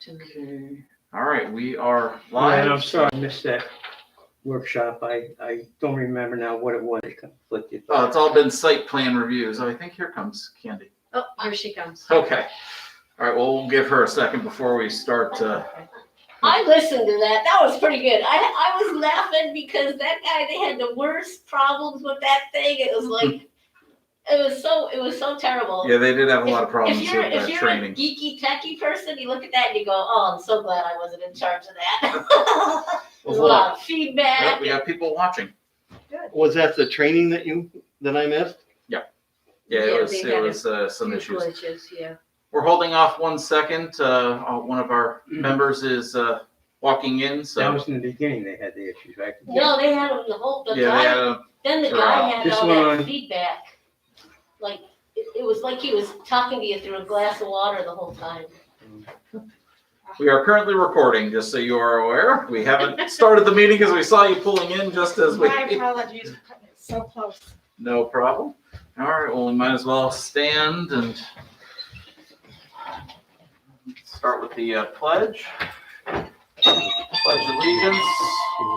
Okay. All right, we are live. And I'm sorry I missed that workshop. I don't remember now what it was. It conflicted. Oh, it's all been site plan reviews. Oh, I think here comes Candy. Oh, here she comes. Okay. All right, well, we'll give her a second before we start. I listened to that. That was pretty good. I was laughing because that guy, they had the worst problems with that thing. It was like, it was so terrible. Yeah, they did have a lot of problems If with you're training. a geeky techie person, you look at that and you go, "Oh, I'm so glad I wasn't in charge of that." There's a lot of feedback. Yep, we got people watching. Was that the training that I missed? Yeah, Yeah, it was some Few issues. glitches, yeah. We're holding off 1 second. One of our members is walking in, That so was in the beginning they had the issues, right? No, they had them the whole the yeah, guy. they had a, Then the throughout. guy had This all one- that feedback. Like it was like he was talking to you through a glass of water the whole time. we are currently recording, just so you are aware. We haven't started the meeting because we saw you pulling in just as we. My apologies for cutting it so close. No problem. All right, well, we might as well stand and start with the pledge. Pledge allegiance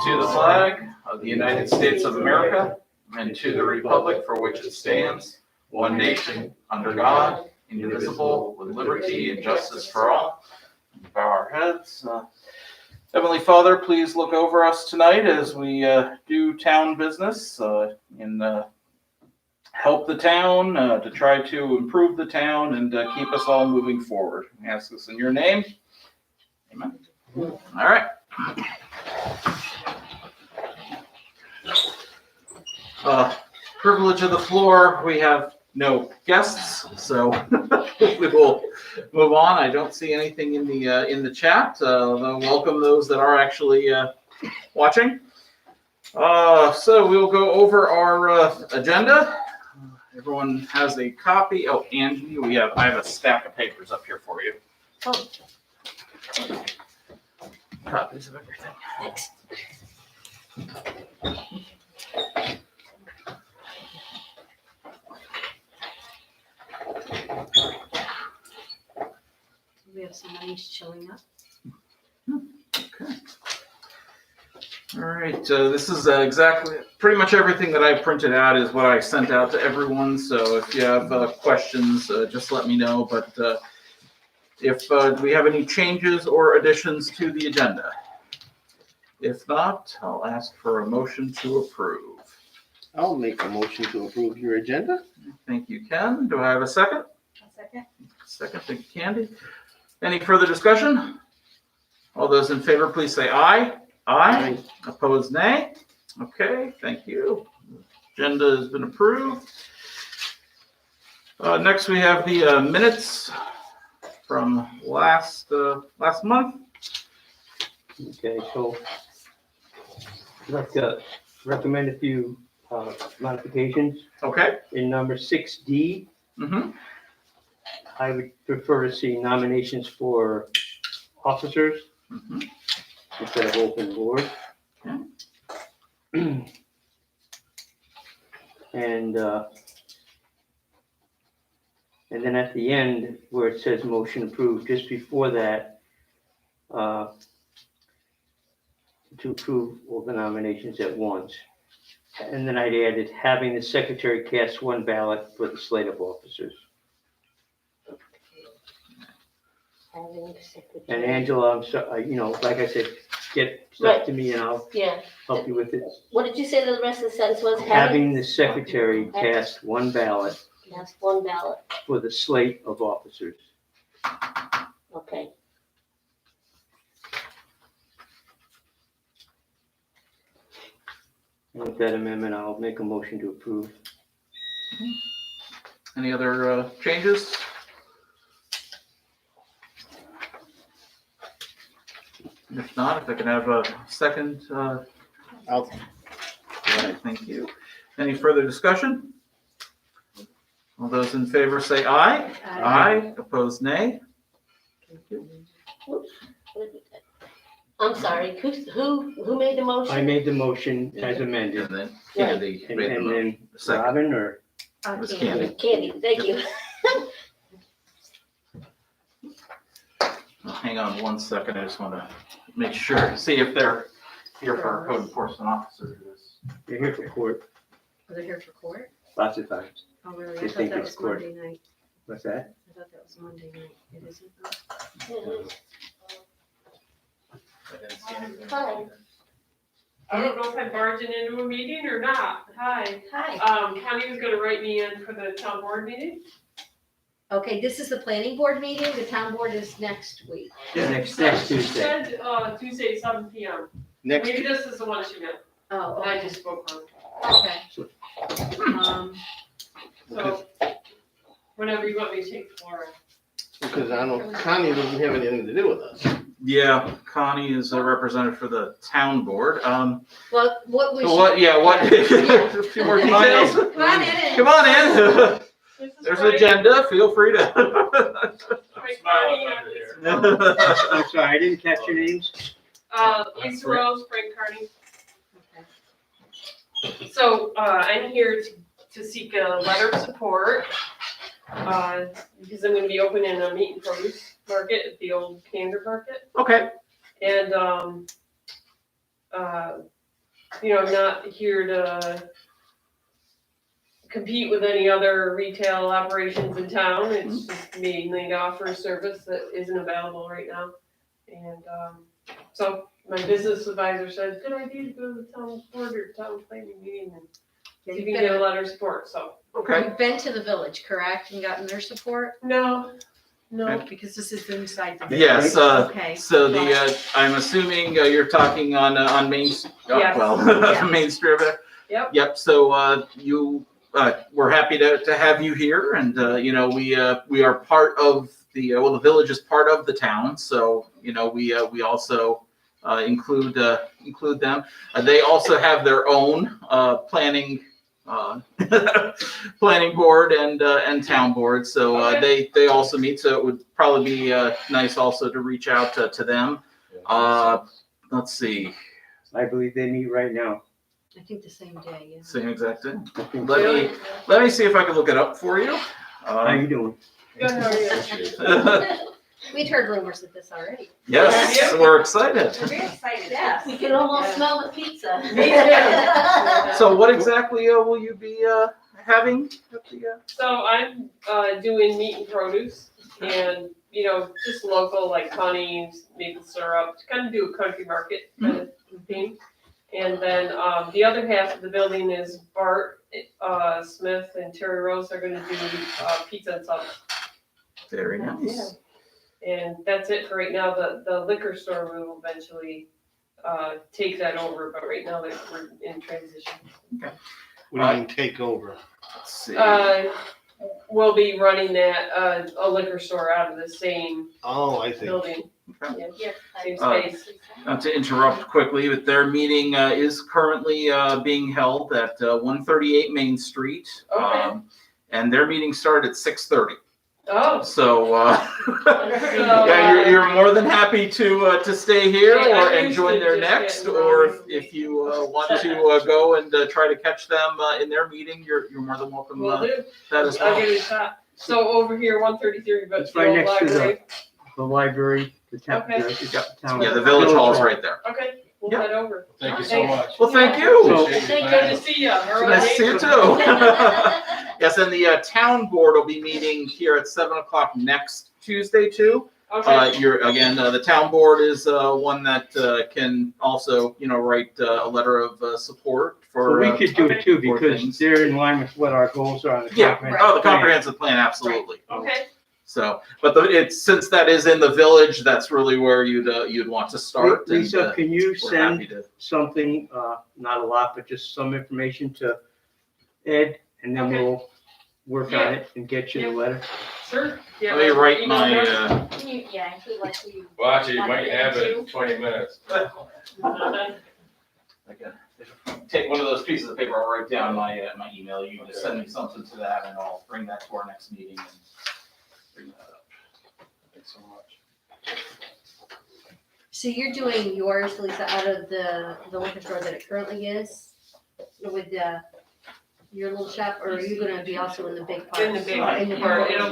to the flag of the United States of America and to the republic for which it stands, one nation, under God, indivisible, with liberty and justice for all. Bow our heads. Heavenly Father, please look over us tonight as we do town business and help the town to try to improve the town and keep us all moving forward. We ask this in your name. Amen. All right. Privilege of the floor. We have no guests, so we will move on. I don't see anything in the chat. Though welcome those that are actually watching. So we'll go over our agenda. Everyone has a copy. Oh, Angie, I have a stack of papers up here for you. Oh, Copies of everything. thanks. We have some money showing up. Okay. All right. This is exactly pretty much everything that I printed out is what I sent out to everyone. So if you have questions, just let me know. But if do we have any changes or additions to the agenda? If not, I'll ask for a motion to approve. I'll make a motion to approve your agenda. Thank you, Ken. Do I have a second? A second. Second, thank you, Candy. Any further discussion? All those in favor, please say aye. Aye. Opposed, nay. Okay, thank you. Agenda has been approved. Next, we have the minutes from last month. Okay, so I'd like to recommend a few modifications. Okay. In number 6D, Mm-hmm. I would prefer to see nominations for officers Mm-hmm. instead of open board. And then at the end where it says motion approved, just before that, to approve all the nominations at once. And then I'd added having the secretary cast one ballot for the slate of officers. Having the secretary. And Angela, I'm sorry, like I said, get stuff to me and I'll Yeah. help you with it. What did you say the rest of the sentence was? Having the secretary cast one ballot That's one ballot. for the slate of officers. Okay. And with that amendment, I'll make a motion to approve. Any other changes? If not, if I can have a second. I'll- All right, thank you. Any further discussion? All those in favor say aye. Aye. Opposed, nay. Oops. What did we do? I'm sorry. Who made the motion? I made the motion as amended. And then Candy And made the and motion. then Second. Robin or? It was Okay. Candy. Candy, thank you. Hang on. on one second, I just want to make sure, see if they're here for our code enforcement officer. They're here for court, Are they here for court? lots of times. Oh, really? They I thought think that it's was court. Monday night. What's that? I thought that was Monday night. It isn't. Hi. I don't know if I'm barging into a meeting or not. Hi. Hi. Connie was gonna write me in for the town board meeting. Okay, this is the planning board meeting. The town board is next week. Next She Tuesday. said, Tuesday, 7 PM. Next, Maybe this is the one she meant. Oh, I okay. just spoke wrong. Okay. So, whenever you want me to take the floor. because I don't, Connie doesn't have anything to do with us. Yeah, Connie is a representative for the town board. Well, what we So should. what, yeah, what, a few more details? Come on in. Come on in. This is There's an Frank- agenda, feel free to. Frank Carney, I'm sorry, I didn't catch your names. Lisa Rose, Frank Carney. So, I'm here to seek a letter of support, because I'm gonna be opening a meat and produce market at the old Candor market. Okay, And, I'm not here to compete with any other retail operations in town. It's just mainly to offer a service that isn't available right now. And, so my business advisor said, good idea to go to the town board or town planning meeting and see if you can get a letter of support, so. okay. You've been to the village, correct, and gotten their support? No, Because this is inside the. Yes, Okay. so I'm assuming you're talking on Main, Yes. Yes. Main Street there? Yep. Yep, so we're happy to have you here, and we are part of the village is part of the town, so we also include them. They also have their own planning planning board and town board, so they also meet. So it would probably be nice also to reach out to them. Let's see, I believe they meet right now. I think the same day, yeah. same exact thing. I think- Let me see if I can look it up for you. How you doing? good, how are you? We'd heard rumors of this already. Yes, we're excited. We're very excited. Yes, you can almost smell the pizza. Me too. So what exactly will you be having at the? So I'm doing meat and produce and, just local like honey's, maple syrup, to kind of do a country market kind of theme. And then the other half of the building is Bart Smith and Terry Rose are gonna do pizza and sauce. Very nice. And that's it for right now. The liquor store will eventually take that over, but right now we're in transition. What do you mean take over? Let's see. We'll be running that, a liquor store out of the same Oh, I see. building, Okay. same space. Not to interrupt quickly, but their meeting is currently being held at 138 Main Street. Okay. And their meeting started at 6:30. Oh. So yeah, you're more than happy to stay here and join their next, or if you want to go and try to catch them in their meeting, you're more than welcome Will do. that as I'll well. give it a shot. So over here, 133, but It's the right old next to library. The library, the town. Okay. the town- Yeah, the village hall is right there. Okay, we'll Yep. head over. Thank you so Thanks. much. Well, thank you. So- Good to see you. Nice to see you too. Yes, and the town board will be meeting here at 7 o'clock next Tuesday too. Okay, The town board is one that can also, write a letter of support Well, for. we could do it too, for because things. they're in line with what our goals are on the Yeah, comprehensive oh, the plan. comprehensive plan, absolutely. okay. So, but since that is in the village, that's really where you'd want to start. and, Lisa, can you we're happy send to. something, not a lot, but just some information to Ed, and then Okay. we'll work on it and get you the letter? Sure. Yeah. Let me write Email my, address? Can you, yeah, if you like, will you? Well, actually, you might have it in 20 minutes. I can take one of those pieces of paper, I'll write down my email, you can just send me something to that, and I'll bring that to our next meeting and bring that up. Thanks so much. So you're doing yours, Lisa, out of the liquor store that it currently is? With the, your little shop, or are you gonna be also in the big part? In the big Right. In the part, big it'll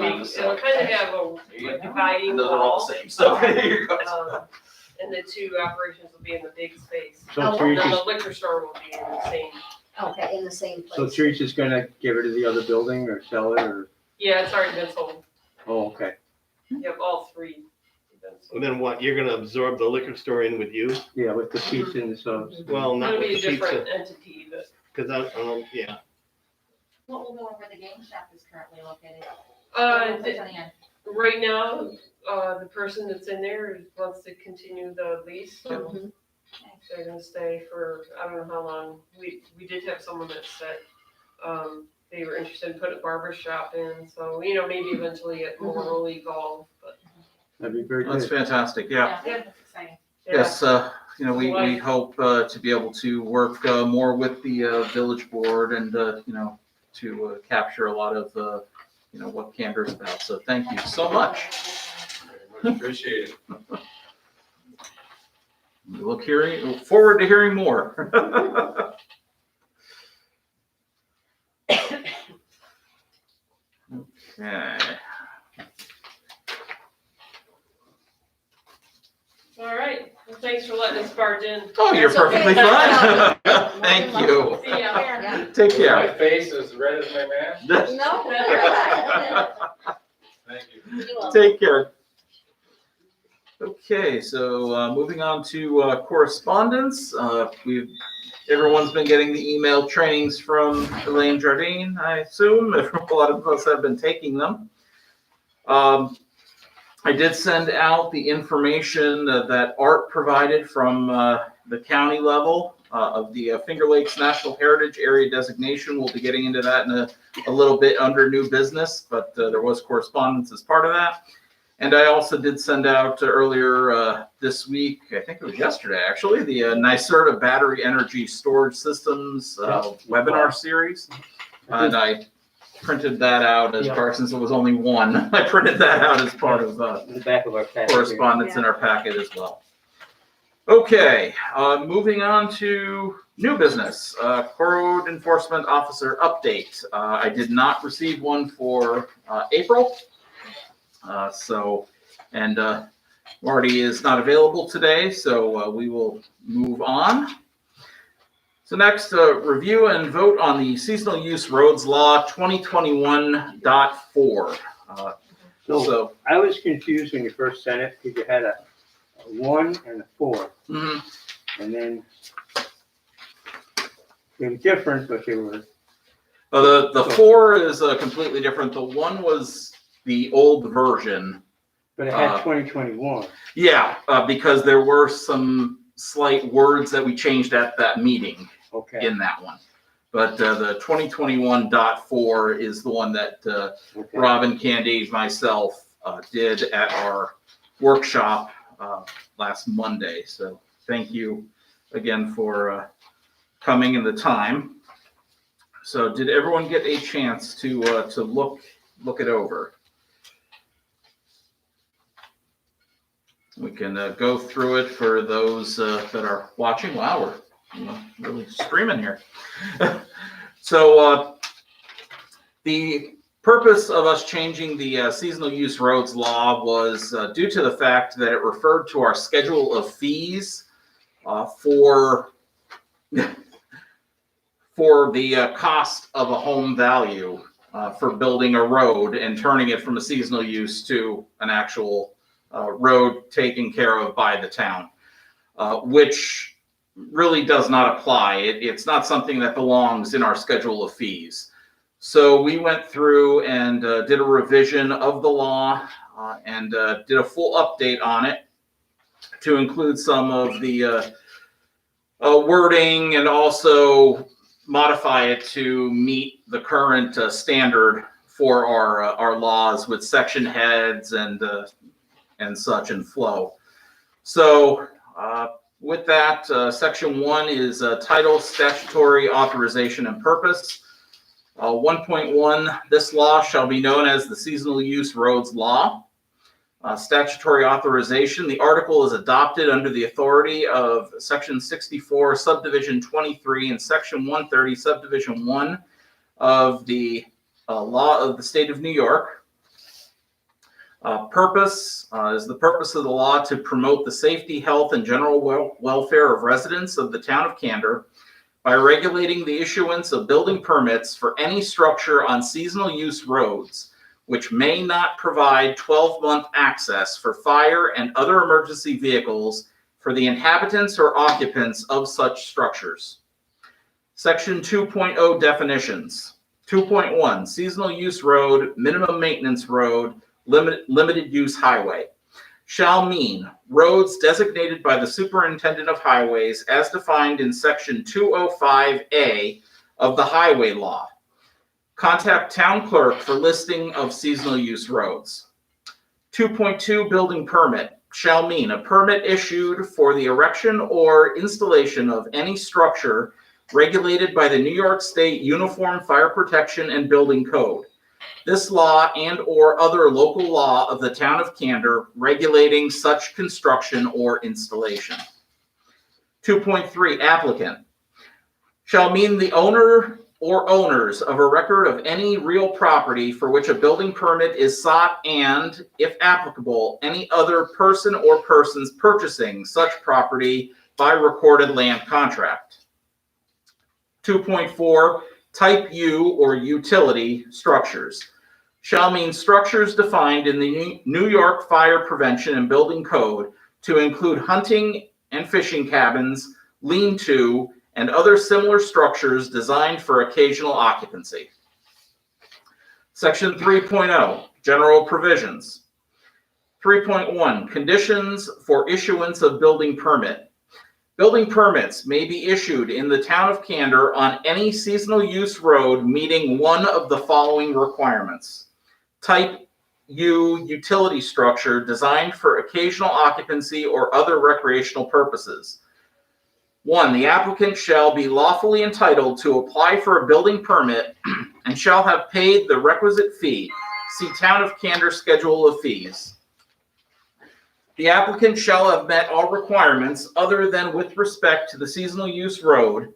kind of have a dividing Those are all wall. the same stuff. Here you go. And the two operations will be in the big space. So Oh, And then Teresa's, the liquor store will be in the same. Okay, in the same so place. Teresa's gonna give it to the other building or sell it or, Yeah, it's already been sold. oh, okay. Yep, all three. And then what, you're gonna absorb the liquor store in with you? Yeah, with the pizza and the subs. Well, not It'll with be the a different pizza, entity, but. cause yeah. What will go over the game shop is currently located? Right now, the person that's in there wants to continue the lease, so Mhm. they're gonna stay for, I don't know how long. We did have someone that said, they were interested in putting a barber shop in, so, maybe eventually it more will evolve, but. That'd be very That's good. fantastic, yeah. Yeah, that's exciting. yeah. Yes, we hope to be able to work more with the village board and, to capture a lot of, what Candor's about. So thank you so much. Very much appreciated. We look forward to hearing more. Okay. All right, well, thanks for letting us barge in. Oh, you're That's okay. perfectly fine. Thank you. See ya. Yeah. Take care. My face is red as my mask. No, Thank you. Take care. Okay, so moving on to correspondence. Everyone's been getting the email trainings from Elaine Jardine, I assume. A lot of us have been taking them. I did send out the information that Art provided from the county level of the Finger Lakes National Heritage Area designation. We'll be getting into that in a little bit under new business, but there was correspondence as part of that. And I also did send out earlier this week, I think it was yesterday actually, the NYSERDA Battery Energy Storage Systems webinar series. And I printed that out as part, since it was only one, I printed that out as part of In the back of our package. correspondence in our packet as well. Okay, moving on to new business, code enforcement officer update. I did not receive one for April. And Marty is not available today, so we will move on. So next, review and vote on the seasonal use roads law 2021.4. So I was confused when you first sent it, because you had a 1 and a 4, Mhm. and then they were different, but they were, The 4 is completely different. The 1 was the old version. but it had 2021. Yeah, because there were some slight words that we changed at that meeting Okay. in that one. But the 2021.4 is the one that Okay. Robin, Candy, myself did at our workshop last Monday. So thank you again for coming and the time. So did everyone get a chance to look it over? We can go through it for those that are watching. Wow, we're really streaming here. So the purpose of us changing the seasonal use roads law was due to the fact that it referred to our schedule of fees for the cost of a home value for building a road and turning it from a seasonal use to an actual road taken care of by the town, which really does not apply. It's not something that belongs in our schedule of fees. So we went through and did a revision of the law and did a full update on it to include some of the wording and also modify it to meet the current standard for our laws with section heads and such and flow. So with that, section 1 is title, statutory authorization and purpose. 1.1, this law shall be known as the Seasonal Use Roads Law. Statutory authorization, the article is adopted under the authority of section 64, subdivision 23, and section 130, subdivision 1 of the law of the state of New York. Purpose is the purpose of the law to promote the safety, health, and general welfare of residents of the town of Candor by regulating the issuance of building permits for any structure on seasonal use roads which may not provide 12-month access for fire and other emergency vehicles for the inhabitants or occupants of such structures. Section 2.0 definitions. 2.1 seasonal use road, minimum maintenance road, limited use highway. Shall mean roads designated by the superintendent of highways as defined in section 205A of the highway law. Contact town clerk for listing of seasonal use roads. 2.2 building permit shall mean a permit issued for the erection or installation of any structure regulated by the New York State Uniform Fire Protection and Building Code. This law and or other local law of the town of Candor regulating such construction or installation. 2.3 applicant shall mean the owner or owners of a record of any real property for which a building permit is sought and, if applicable, any other person or persons purchasing such property by recorded land contract. 2.4 type U or utility structures shall mean structures defined in the New York Fire Prevention and Building Code to include hunting and fishing cabins, lean-to, and other similar structures designed for occasional occupancy. Section 3.0, general provisions. 3.1, conditions for issuance of building permit. Building permits may be issued in the town of Candor on any seasonal use road meeting one of the following requirements. Type U utility structure designed for occasional occupancy or other recreational purposes. 1. The applicant shall be lawfully entitled to apply for a building permit and shall have paid the requisite fee. See Town of Candor Schedule of Fees. The applicant shall have met all requirements other than with respect to the seasonal use road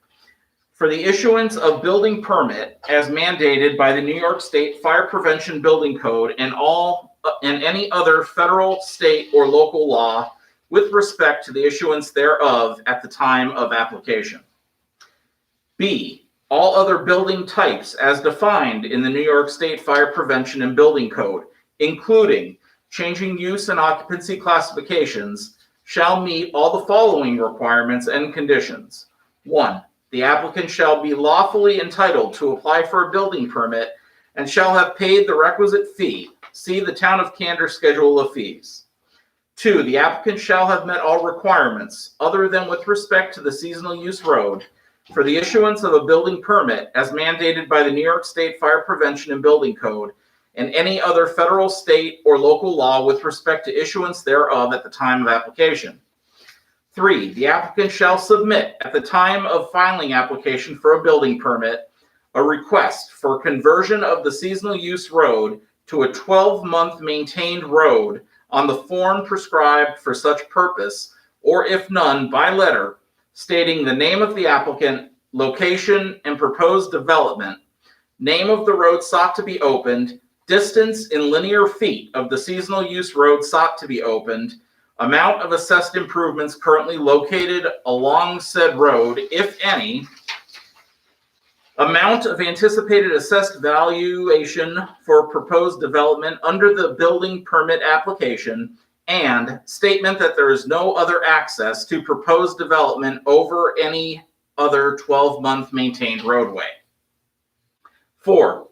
for the issuance of building permit as mandated by the New York State Fire Prevention Building Code and any other federal, state, or local law with respect to the issuance thereof at the time of application. B. All other building types as defined in the New York State Fire Prevention and Building Code, including changing use and occupancy classifications, shall meet all the following requirements and conditions. 1. The applicant shall be lawfully entitled to apply for a building permit and shall have paid the requisite fee. See the Town of Candor Schedule of Fees. 2. The applicant shall have met all requirements, other than with respect to the seasonal use road, for the issuance of a building permit as mandated by the New York State Fire Prevention and Building Code and any other federal, state, or local law with respect to issuance thereof at the time of application. 3. The applicant shall submit at the time of filing application for a building permit a request for conversion of the seasonal use road to a 12-month maintained road on the form prescribed for such purpose, or if none, by letter, stating the name of the applicant, location, and proposed development, name of the road sought to be opened, distance in linear feet of the seasonal use road sought to be opened, amount of assessed improvements currently located along said road, if any, amount of anticipated assessed valuation for proposed development under the building permit application, and statement that there is no other access to proposed development over any other 12-month maintained roadway. 4.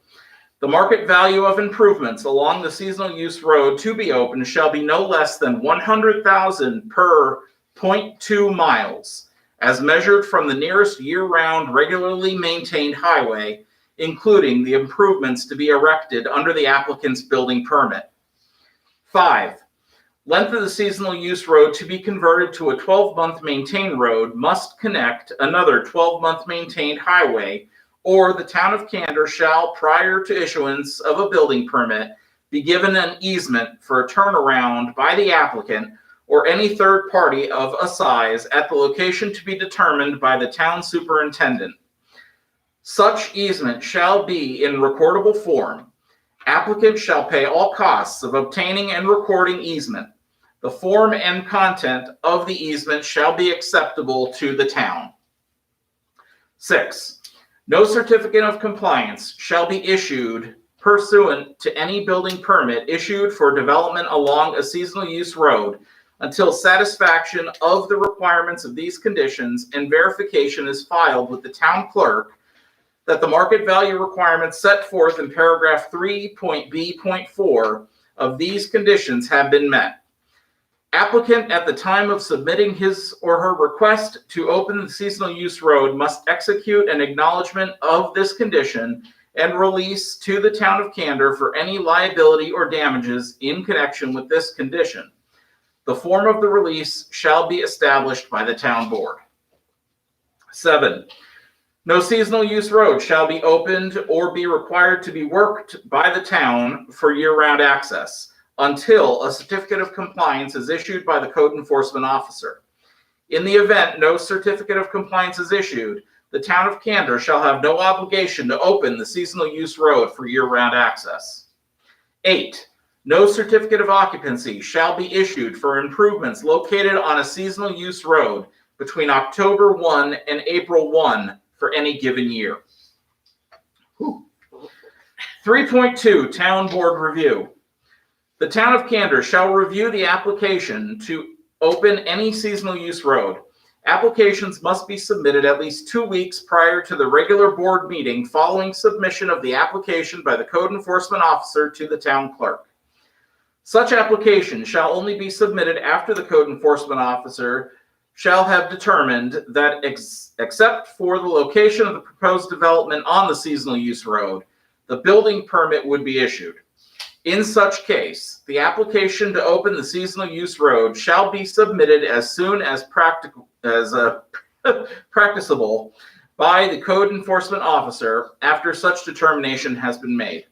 The market value of improvements along the seasonal use road to be opened shall be no less than $100,000 per 0.2 miles, as measured from the nearest year-round regularly maintained highway, including the improvements to be erected under the applicant's building permit. 5. Length of the seasonal use road to be converted to a 12-month maintained road must connect another 12-month maintained highway, or the Town of Candor shall, prior to issuance of a building permit, be given an easement for a turnaround by the applicant or any third party of a size at the location to be determined by the town superintendent. Such easement shall be in recordable form. Applicant shall pay all costs of obtaining and recording easement. The form and content of the easement shall be acceptable to the town. 6. No certificate of compliance shall be issued pursuant to any building permit issued for development along a seasonal use road until satisfaction of the requirements of these conditions and verification is filed with the town clerk that the market value requirements set forth in paragraph 3.b.4 of these conditions have been met. Applicant at the time of submitting his or her request to open the seasonal use road must execute an acknowledgement of this condition and release to the town of Candor for any liability or damages in connection with this condition. The form of the release shall be established by the town board. 7. No seasonal use road shall be opened or be required to be worked by the town for year-round access until a certificate of compliance is issued by the code enforcement officer. In the event no certificate of compliance is issued, the town of Candor shall have no obligation to open the seasonal use road for year-round access. 8. No certificate of occupancy shall be issued for improvements located on a seasonal use road between October 1 and April 1 for any given year. 3.2 Town Board Review. The town of Candor shall review the application to open any seasonal use road. Applications must be submitted at least 2 weeks prior to the regular board meeting following submission of the application by the code enforcement officer to the town clerk. Such application shall only be submitted after the code enforcement officer shall have determined that except for the location of the proposed development on the seasonal use road, the building permit would be issued. In such case, the application to open the seasonal use road shall be submitted as soon as practicable by the code enforcement officer after such determination has been made.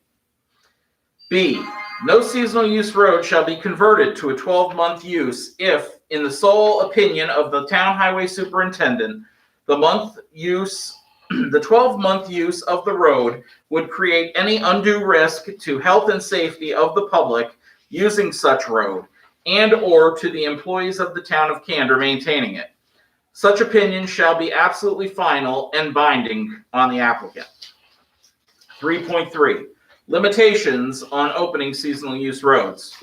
B. No seasonal use road shall be converted to a 12-month use if, in the sole opinion of the town highway superintendent, the 12-month use of the road would create any undue risk to health and safety of the public using such road and or to the employees of the town of Candor maintaining it. Such opinion shall be absolutely final and binding on the applicant. 3.3. Limitations on opening seasonal use roads.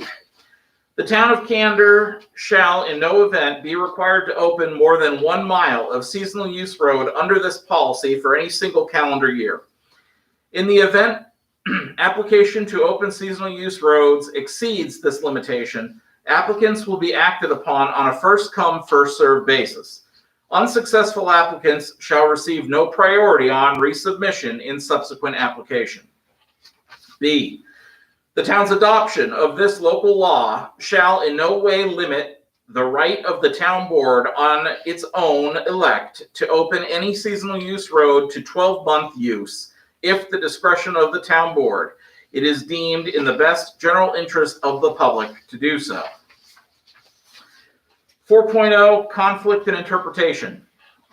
The town of Candor shall in no event be required to open more than 1 mile of seasonal use road under this policy for any single calendar year. In the event application to open seasonal use roads exceeds this limitation, applicants will be acted upon on a first-come, first-served basis. Unsuccessful applicants shall receive no priority on resubmission in subsequent application. B. The town's adoption of this local law shall in no way limit the right of the town board on its own elect to open any seasonal use road to 12-month use if the discretion of the town board it is deemed in the best general interest of the public to do so. 4.0 Conflict and interpretation.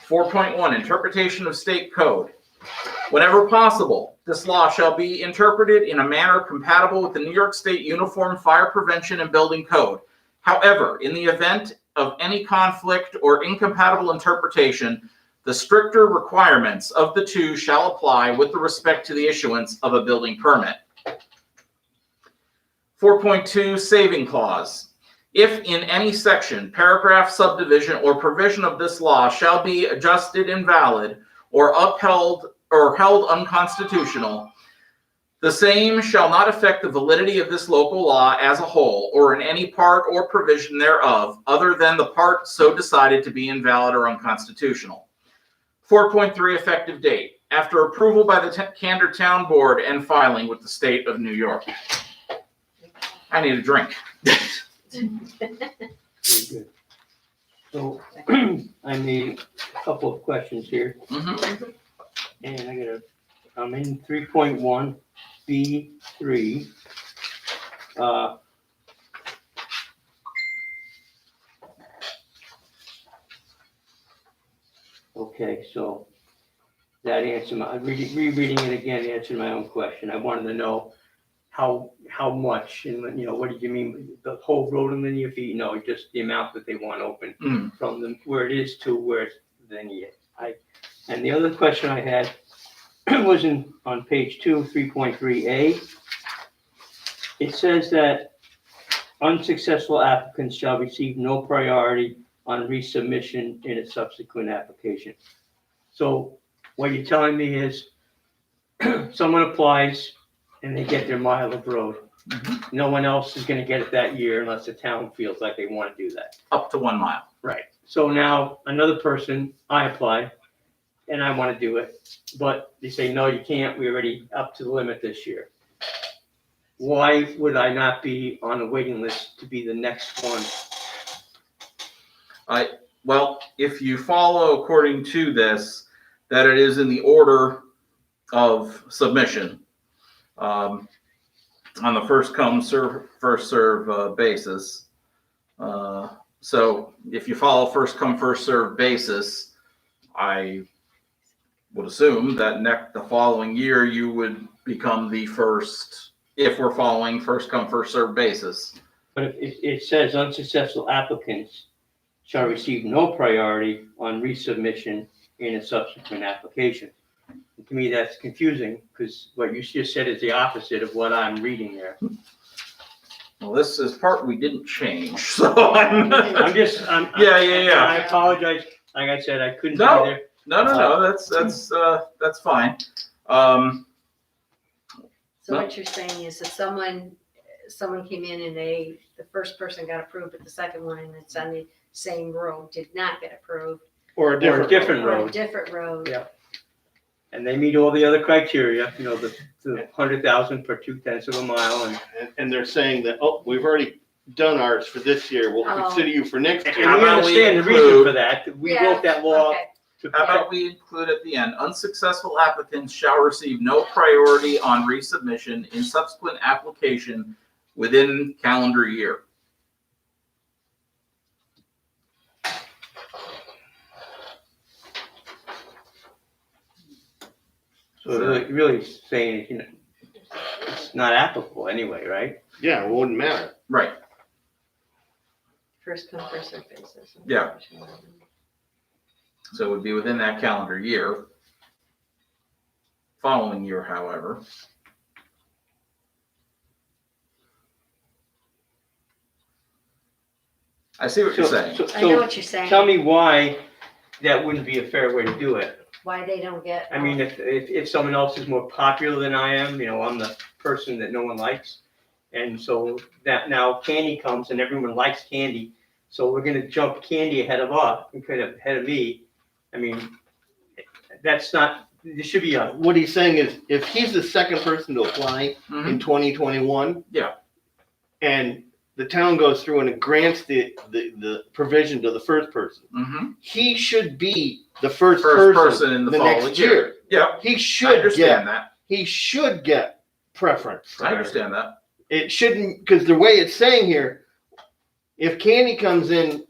4.1 Interpretation of state code. Whenever possible, this law shall be interpreted in a manner compatible with the New York State Uniform Fire Prevention and Building Code. However, in the event of any conflict or incompatible interpretation, the stricter requirements of the two shall apply with respect to the issuance of a building permit. 4.2 Saving Clause. If in any section, paragraph, subdivision, or provision of this law shall be adjusted invalid or upheld or held unconstitutional, the same shall not affect the validity of this local law as a whole or in any part or provision thereof other than the part so decided to be invalid or unconstitutional. 4.3 Effective date. After approval by the Candor Town Board and filing with the state of New York. I need a drink. Very good. So I made a couple of questions here, Mm-hmm. and I'm in 3.1 B3. Okay, so that answered my, rereading it again answered my own question. I wanted to know how much, and, you know, what do you mean, the whole road in linear feet? No, just the amount that they want open from them, where it is to where it's linear. And the other question I had was on page 2, 3.3A. It says that unsuccessful applicants shall receive no priority on resubmission in a subsequent application. So what you're telling me is someone applies and they get their mile of road. No one else is gonna get it that year unless the town feels like they wanna do that. Up to 1 mile. Right. So now another person, I apply and I wanna do it, but they say, no, you can't, we're already up to the limit this year. Why would I not be on a waiting list to be the next one? Well, if you follow according to this, that it is in the order of submission, on the first come, first serve basis. So if you follow first come, first serve basis, I would assume that the following year you would become the first, if we're following first come, first serve basis. But if it says unsuccessful applicants shall receive no priority on resubmission in a subsequent application. To me, that's confusing, because what you just said is the opposite of what I'm reading there. Well, this is part we didn't change, so I'm yeah. I apologize. Like I said, I couldn't be No. there. No, that's fine. So what you're saying is if someone came in and the first person got approved, but the second one, and it's on the same road, did not get approved, Or a different. Different or a road, different road. Yeah. and they meet all the other criteria, you know, the 100,000 per 2/10 of a mile, And they're saying that, oh, we've already done ours for this year, we'll Oh. consider you for next and year. How we about we understand the reason include- for that. We Yeah, wrote that law okay. to How about we include at the end, unsuccessful applicants shall receive no priority on resubmission in subsequent application within calendar year. So really saying, you know, it's not applicable anyway, right? Yeah, it wouldn't matter. Right, First come, first served basis. Yeah. so it would be within that calendar year. Following year, however. I see what you're saying. I know what you're saying, Tell me why that wouldn't be a fair way to do it. why they don't get. I mean, if someone else is more popular than I am, you know, I'm the person that no one likes. And so that now Candy comes and everyone likes Candy. So we're gonna jump Candy ahead of me. I mean, that's not, there should be a, What he's saying is, if he's the second person to apply in 2021. Yeah. And the town goes through and it grants the provision to the first person, Mm-hmm. he should be the first First person person in the next following year. Yeah, He I should understand get, that. he should get preference. I understand that. It shouldn't, because the way it's saying here, if Candy comes in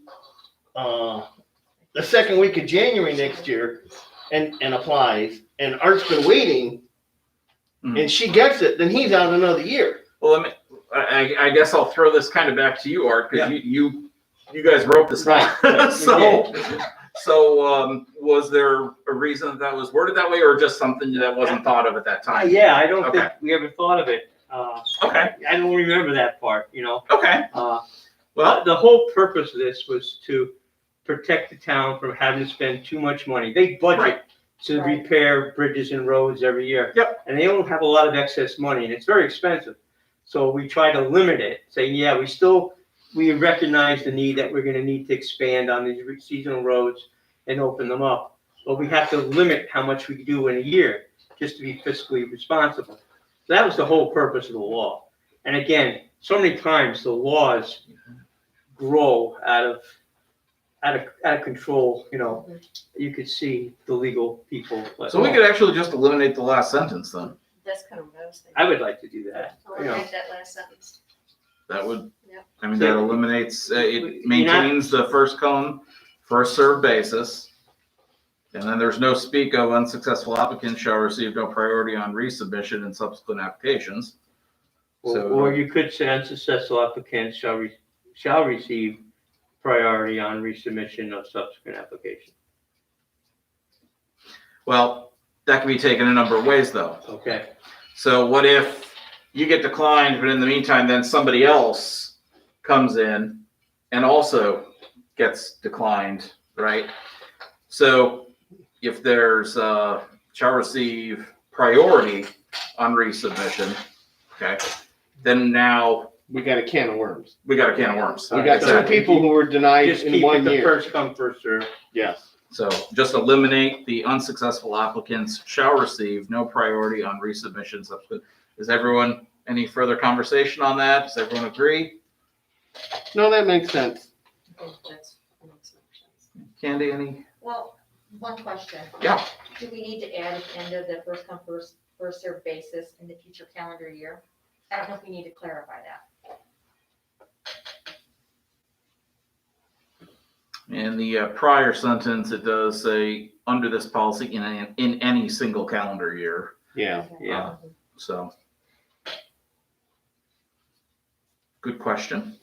the second week of January next year and applies, and Art's been waiting, and she gets it, then he's out another year. Well, I guess I'll throw this kind of back to you, Art, because you guys wrote this down. Right. So was there a reason that was worded that way, or just something that wasn't thought of at that time? yeah, I don't Okay. think we ever thought of it. Okay. I don't remember that part, you know. Okay. Well, The whole purpose of this was to protect the town from having to spend too much money. They budget Right. to Right. repair bridges and roads every year. Yep. And they don't have a lot of excess money, and it's very expensive. So we try to limit it, saying, yeah, we recognize the need that we're gonna need to expand on these seasonal roads and open them up. But we have to limit how much we do in a year, just to be fiscally responsible. That was the whole purpose of the law. And again, so many times the laws grow out of control, you know. You could see the legal people. But so we could actually just eliminate the last sentence then. That's kind of what I was thinking. I would like to do that. I'll You know. write that last sentence. That would, Yep. I mean, that eliminates, it maintains the first come, first served basis. And then there's no speak of unsuccessful applicants shall receive no priority on resubmission and subsequent applications. So- Or you could say unsuccessful applicants shall receive priority on resubmission of subsequent application. Well, that can be taken a number of ways though. Okay, So what if you get declined, but in the meantime, then somebody else comes in and also gets declined, right? So if there's, shall receive priority on resubmission, okay, then now We got a can of worms. we got a can of worms. We got two Exactly. people who were denied just in keep it 1 the year. first come, first serve. Yes. So just eliminate the unsuccessful applicants shall receive no priority on resubmission subsequent. Is everyone, any further conversation on that? Does everyone agree? No, that makes sense. I think that's- that makes more sense. Candy, any? Well, one question. Yeah. Do we need to add at the end of the first come, first served basis in the future calendar year? I don't know if we need to clarify that. In the prior sentence, it does say, under this policy, in any single calendar year, Yeah. Yeah. so. Good question.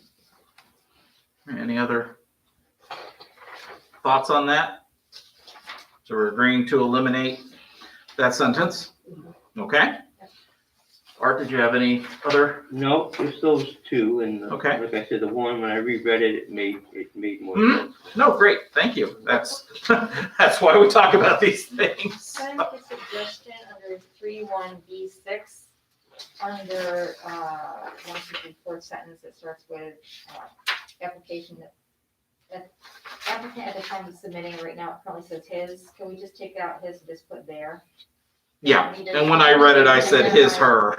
Any other thoughts on that? So we're agreeing to eliminate that sentence, okay? Art, did you have any other? No, just those two, and Okay. like I said, the one, when I reread it, it made more Hmm. sense. No, great, thank you. That's, that's why we talk about these things. Can I make a suggestion under 3(1)(b)(6), under, once the fourth sentence, it starts with, application that applicant at the time of submitting, right now it probably says his, can we just take out his and just put there? Yeah, and when I read it, I said his, her.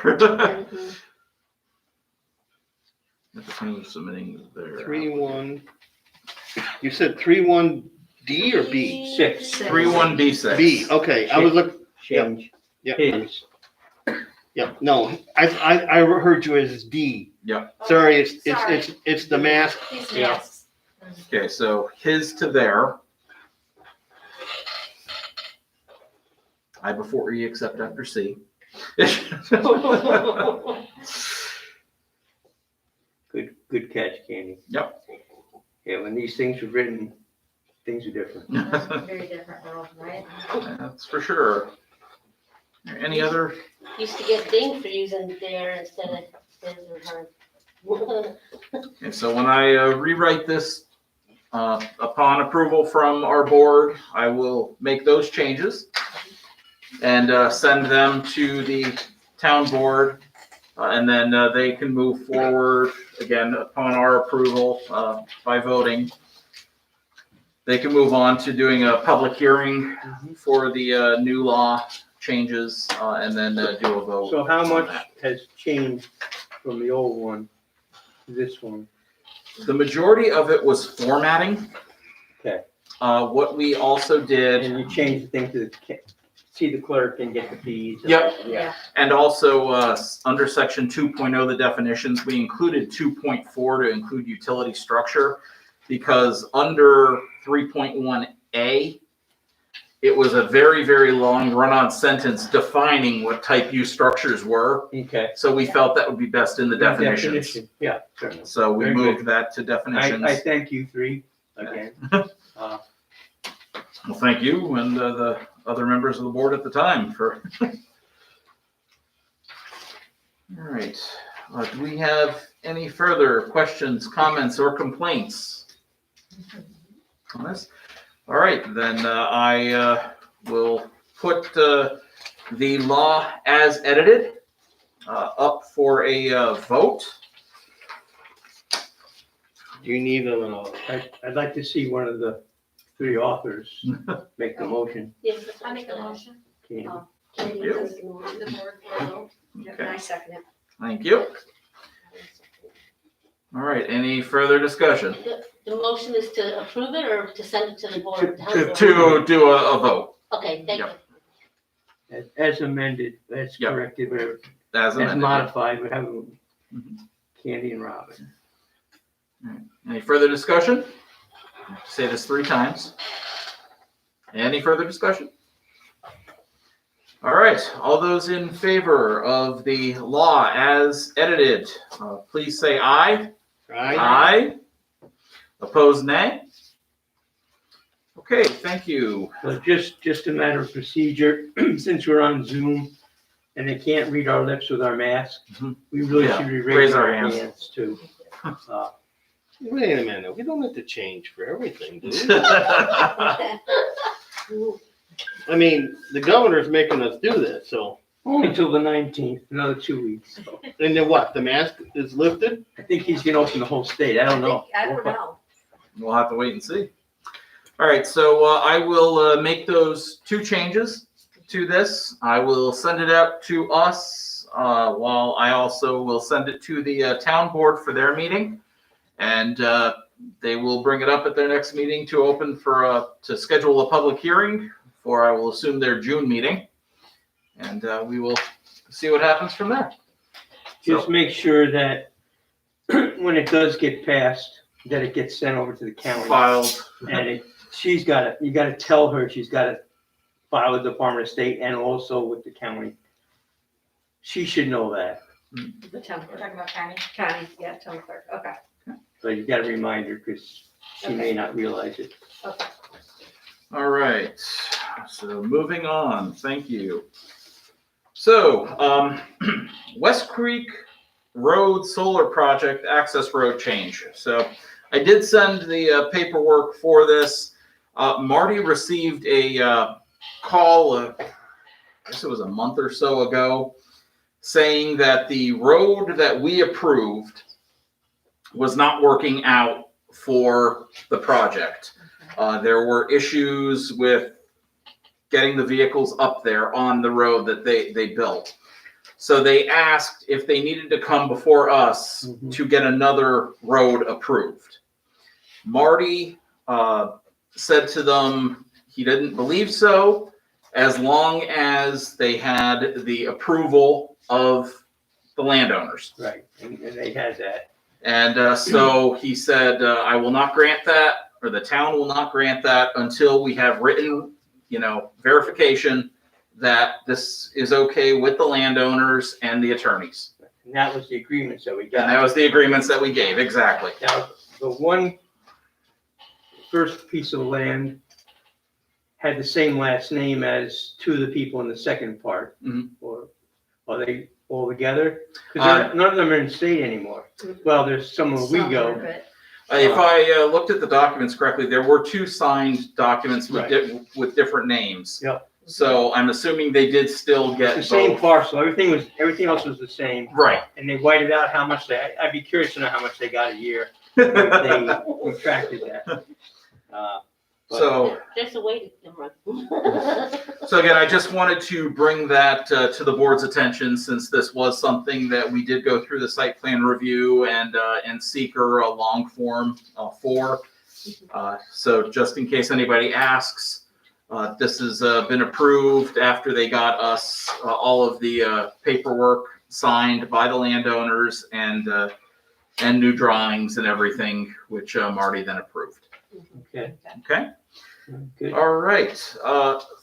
Submitting their. 3-1. You said 3-1D or B? Six, 3(1)(b)(6). B, okay, I was looking, change Yep. his. yeah, no, I heard you as D. Yep. Sorry, Sorry. it's the mask. These Yeah. masks. Okay, so his to their. I before E except after C. Good catch, Candy. Yep. Yeah, when these things were written, things are different. Very different world, right? That's for sure. Any other? Used to get dinged for using there instead of his or her. Okay, so when I rewrite this, upon approval from our board, I will make those changes and send them to the town board. And then they can move forward, again, upon our approval by voting. They can move on to doing a public hearing for the new law changes and then do a vote. So how on much that. has changed from the old one to this one? The majority of it was formatting. Okay. What we also did, And you changed the thing to see the clerk and get the fees. Yep. Yeah. and also under section 2.0, the definitions, we included 2.4 to include utility structure because under 3.1A, it was a very, very long run-on sentence defining what type U structures were. Okay. So we felt that would be best in the definitions. Definition. Yeah, certainly. So we Very moved that to I definitions. thank you three again. Well, thank you and the other members of the board at the time for. All right. Do we have any further questions, comments, or complaints on this? All right, then I will put the law as edited up for a vote. Do you need I'd like to see one of the three authors make the motion. Yes, I make a motion. Candy. Candy you. does the motion. The board for a vote. And Okay, I second it. thank you. All right, any further discussion? The motion is to approve it or to send it to the board? To do a vote Okay, thank you. Yep. As amended, as Yep. corrected, or as as amended. modified, we have Mhm. Candy and Robin. Any further discussion? I have to say this 3 times. Any further discussion? All right, all those in favor of the law as edited, please say aye. Right? Aye. Opposed, nay? Okay, thank you. So just a matter of procedure, since we're on Zoom and they can't read our lips with our mask, Mhm. we really Yeah, should be raise raising our our hands. hands too. Wait a minute, we don't have to change for everything, do we? I mean, the governor's making us do this, so, Only till the 19th, another 2 weeks. So and then what, the mask is lifted? I think he's gonna open the whole state. I don't know. I don't know. We'll have to wait and see. All right, so I will make those 2 changes to this. I will send it out to us, while I also will send it to the town board for their meeting. And they will bring it up at their next meeting to open for, to schedule a public hearing for, I will assume, their June meeting. And we will see what happens from there. Just So, make sure that when it does get passed, that it gets sent over to the county. filed. And you gotta tell her she's gotta file with the Department of State and also with the county. She should know that, The town We're clerk. talking about county. County, yeah, town clerk, okay. but you gotta remind her, because she may Okay. not realize it. Okay. All right, so moving on, thank you. So, West Creek Road Solar Project Access Road Change. So I did send the paperwork for this. Marty received a call, I guess it was a month or so ago, saying that the road that we approved was not working out for the project. There were issues with getting the vehicles up there on the road that they built. So they asked if they needed to come before us to get another road approved. Marty said to them he didn't believe so, as long as they had the approval of the landowners. Right, and they had that. And so he said, I will not grant that, or the town will not grant that until we have written, verification that this is okay with the landowners and the attorneys. And that was the agreements that we And that got. was the agreements that we gave, exactly. Now, the one first piece of land had the same last name as 2 of the people in the second part. Mhm. Or are they all together? Because none of them are in state anymore. Well, there's some of Some Wego. of it. If I looked at the documents correctly, there were 2 signed documents with, Right. with different names. Yep. So I'm assuming they did still get It's the same both. parcel, everything else was the same. Right. And they whited out how much I'd be curious to know how much they got a year. If they retracted that. But- So, That's a way to run. so again, I just wanted to bring that to the board's attention, since this was something that we did go through the site plan review and seeker a long form for. So just in case anybody asks, this has been approved after they got us all of the paperwork signed by the landowners and new drawings and everything, which Marty then approved. Okay, Okay? good. All right,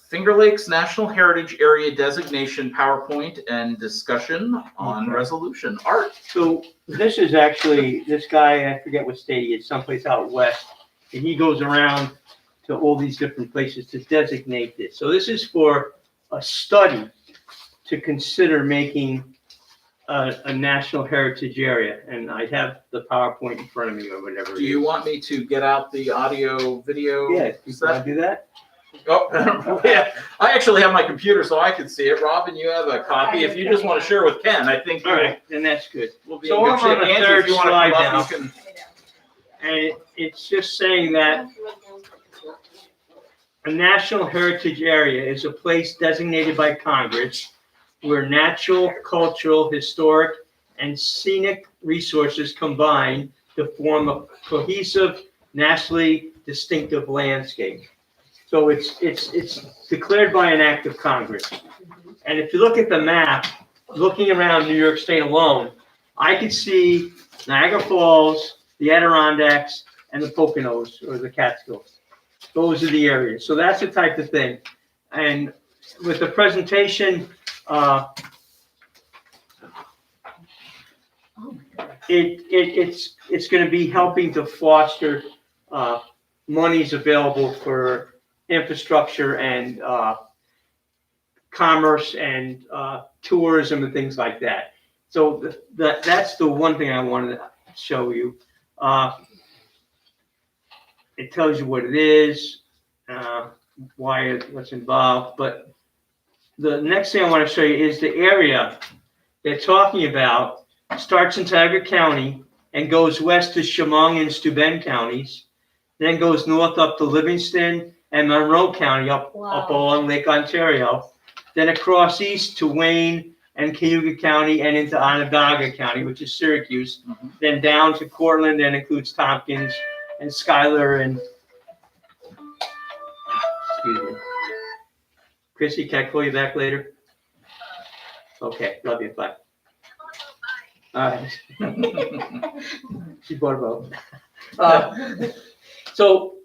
Finger Lakes National Heritage Area Designation PowerPoint and discussion on Okay. resolution. Art. So this is actually, this guy, I forget what state he is, someplace out west, and he goes around to all these different places to designate this. So this is for a study to consider making a national heritage area, and I have the PowerPoint in front of me or whatever. Do you want me to get out the audio video? Yeah, you want to do that? Oh, yeah. I actually have my computer so I can see it. Robin, you have a copy. If you just want to share with Ken, I think All right, then that's good. we'll be So in I'm good shape. on the Angie, third if you want to slide come now. up, you can. And it's just saying that a national heritage area is a place designated by Congress where natural, cultural, historic, and scenic resources combine to form a cohesive, nationally distinctive landscape. So it's declared by an act of Congress. And if you look at the map, looking around New York State alone, I could see Niagara Falls, the Adirondacks, and the Poconos, or the Catskills. those are the areas. So that's the type of thing. And with the presentation, it's gonna be helping to foster, monies available for infrastructure and, commerce and, tourism and things like that. So that's the one thing I wanted to show you. It tells you what it is, what's involved, but the next thing I want to show you is the area they're talking about starts in Tioga County and goes west to Chemung and Steuben counties, then goes north up to Livingston and Monroe County up Wow. along Lake Ontario, then across east to Wayne and Cayuga County and into Onondaga County, which is Syracuse, then down to Cortland and includes Tompkins and Schuyler and, excuse me. Chrissy, can I call you back later? Okay, love you, bye. All right. She bought a boat. So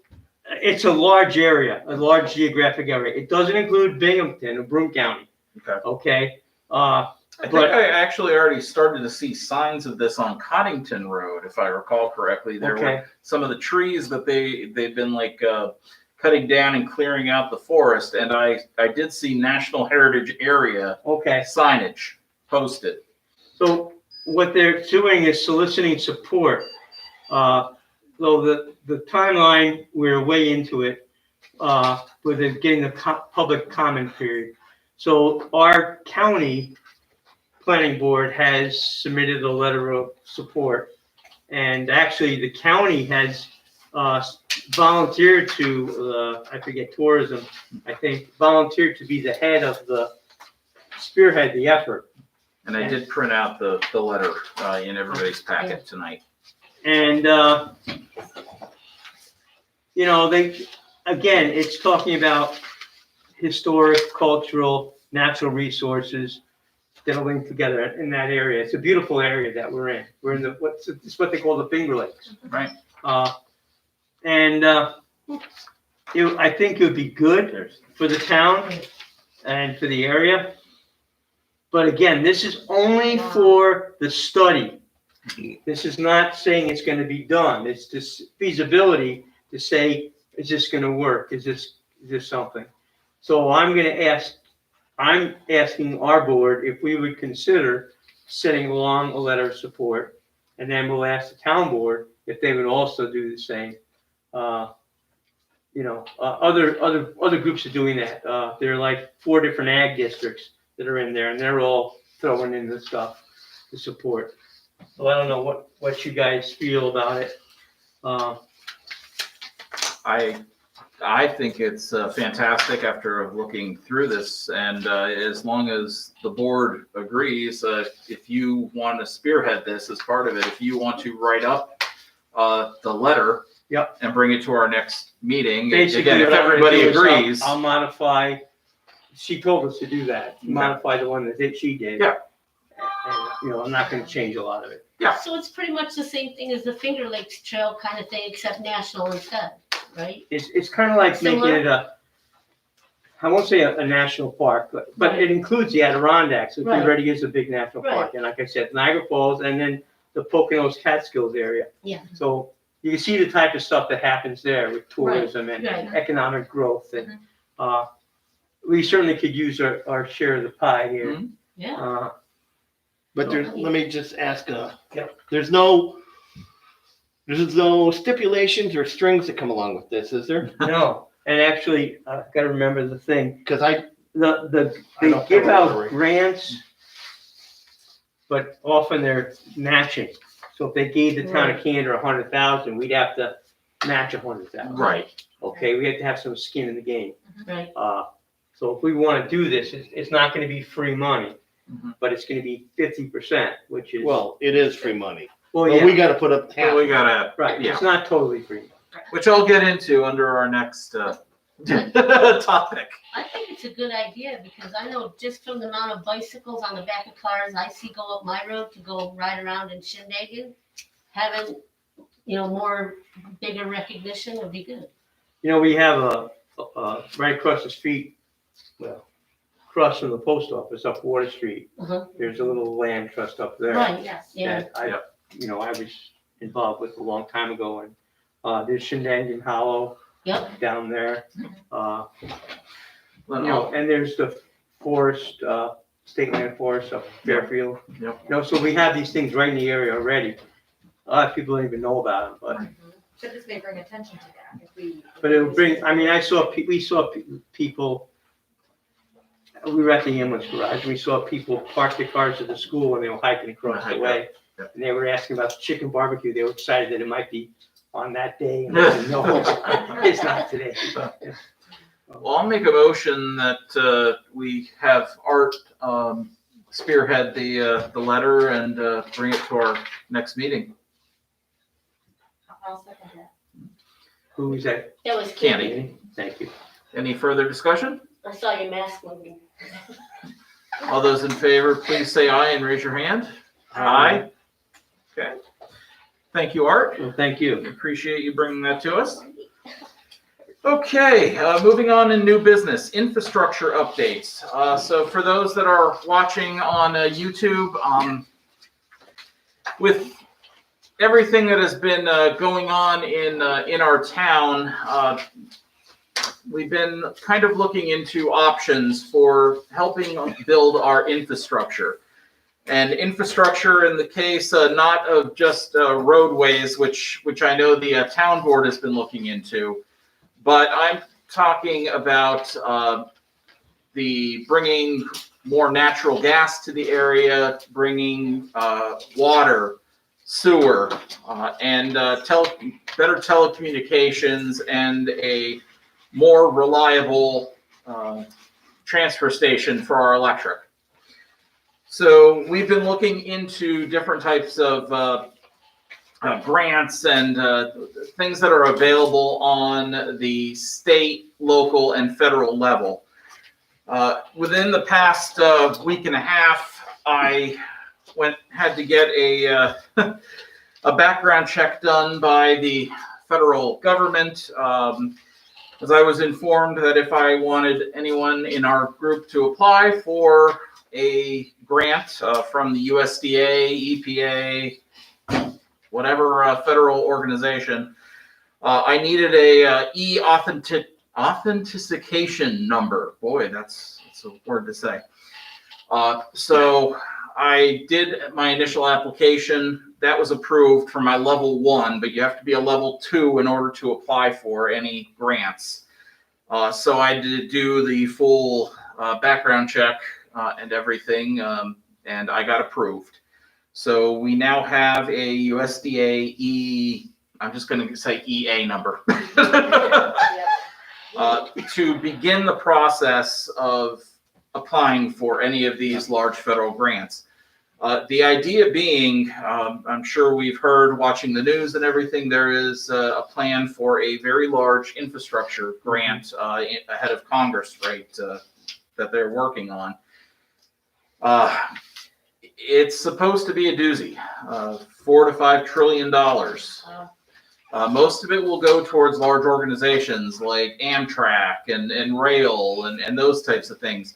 it's a large area, a large geographic area. It doesn't include Binghamton or Broome County. Okay. Okay. I think I actually already started to see signs of this on Coddington Road, if I recall correctly. There were some of the trees that they've been like cutting down and clearing out the forest, and I did see National Heritage Area signage posted. So what they're doing is soliciting support. Though the timeline, we're way into it, with it getting the public comment period. So our county planning board has submitted a letter of support, and actually the county has volunteered to, I forget, tourism, I think, volunteered to be the head of the spearhead the effort. And I did print out the letter in everybody's packet tonight. And, again, it's talking about historic, cultural, natural resources that are linked together in that area. It's a beautiful area that we're in. We're in it's what they call the Finger Lakes. Right. I think it would be good for the town and for the area. But again, this is only for the study. This is not saying it's going to be done. It's just feasibility to say, is this going to work? Is this something? So I'm asking our board if we would consider sending along a letter of support, and then we'll ask the town board if they would also do the same. Other groups are doing that. There are like 4 different ag districts that are in there, and they're all throwing in the stuff to support. So I don't know what you guys feel about it. I think it's fantastic after looking through this, and as long as the board agrees, if you want to spearhead this as part of it, if you want to write up the letter and bring it to our next meeting, Basically, again, if what I'm gonna everybody do is agrees. I'll modify, she told us to do that, modify the one that she did. Yeah. And, I'm not gonna change a lot of it. Yeah. So it's pretty much the same thing as the Finger Lakes Trail kind of thing, except national instead, right? It's kind of like making Similar? it I won't say a national park, but it includes the Adirondacks, which Right. already is a big national Right. park. And like I said, Niagara Falls, and then the Poconos Catskills area. Yeah. So you can see the type of stuff that happens there with tourism and Right. economic growth. And we certainly could use our share of the pie here. Yeah. But let me just ask, there's no stipulations or strings that come along with this, is there? No, and actually, I've got to remember the thing. Because They don't give follow out the grants, but often they're matching. So if they gave the town of Candor 100,000, we'd have to match 100,000. Right. Okay, we have to have some skin in the game. Right. So if we want to do this, it's not going to be free money, but it's going to be 50%, which is well, it is free money. well, But yeah, we got to put up half. we gotta, right. yeah. It's not totally free. which I'll get into under our next topic. I think it's a good idea because I know just from the amount of bicycles on the back of cars I see go up my road to go ride around in Shindagen, having, more bigger recognition would be good. You know, we have right across the street, well, across from the post office up Water Street. Uh-huh. There's a little land trust up there. Right, yes, yeah. That I was involved with a long time ago, and there's Shenangan Hollow. Yep. Down there. Well, And there's the forest, state land forest up Fairfield. Yep. So we have these things right in the area already. A lot of people don't even know about them, But this may bring attention to that if we. but it'll bring, I mean, we saw people, we were at the ambulance garage, and we saw people park their cars at the school when they were hiking across the way. Yep. And they were asking about the chicken barbecue. They were excited that it might be on that day. And I said, no, it's not today. Well, I'll make a motion that we have Art spearhead the letter and bring it to our next meeting. I'll second that. Who is that? That was Candy. Candy. Thank you. Any further discussion? I saw your mask moving. All those in favor, please say aye and raise your hand. Aye. Okay. Thank you, Art. Well, thank you. Appreciate you bringing that to us. Okay, moving on in new business, infrastructure updates. So for those that are watching on YouTube, with everything that has been going on in our town, we've been kind of looking into options for helping build our infrastructure. And infrastructure in the case not of just roadways, which I know the town board has been looking into, but I'm talking about the bringing more natural gas to the area, bringing water, sewer, and better telecommunications and a more reliable transfer station for our electric. So we've been looking into different types of grants and things that are available on the state, local, and federal level. Within the past week and a half, I had to get a background check done by the federal government, as I was informed that if I wanted anyone in our group to apply for a grant from the USDA, EPA, whatever federal organization, I needed a authentication number. Boy, that's a word to say. So I did my initial application. That was approved for my level 1, but you have to be a level 2 in order to apply for any grants. So I did do the full background check and everything, and I got approved. So we now have a USDA I'm just going to say EA number to begin the process of applying for any of these large federal grants. The idea being, I'm sure we've heard watching the news and everything, there is a plan for a very large infrastructure grant ahead of Congress, right, that they're working on. It's supposed to be a doozy, $4 to $5 trillion. Most of it will go towards large organizations like Amtrak and rail and those types of things.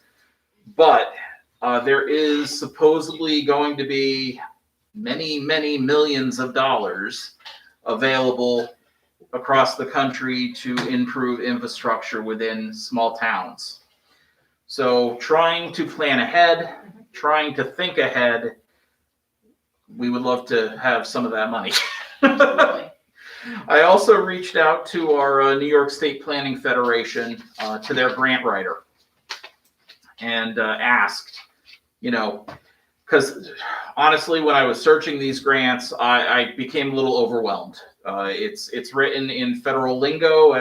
But there is supposedly going to be many, many millions of dollars available across the country to improve infrastructure within small towns. So trying to plan ahead, trying to think ahead, we would love to have some of that money. I also reached out to our New York State Planning Federation, to their grant writer, and asked, because honestly, when I was searching these grants, I became a little overwhelmed. It's written in federal lingo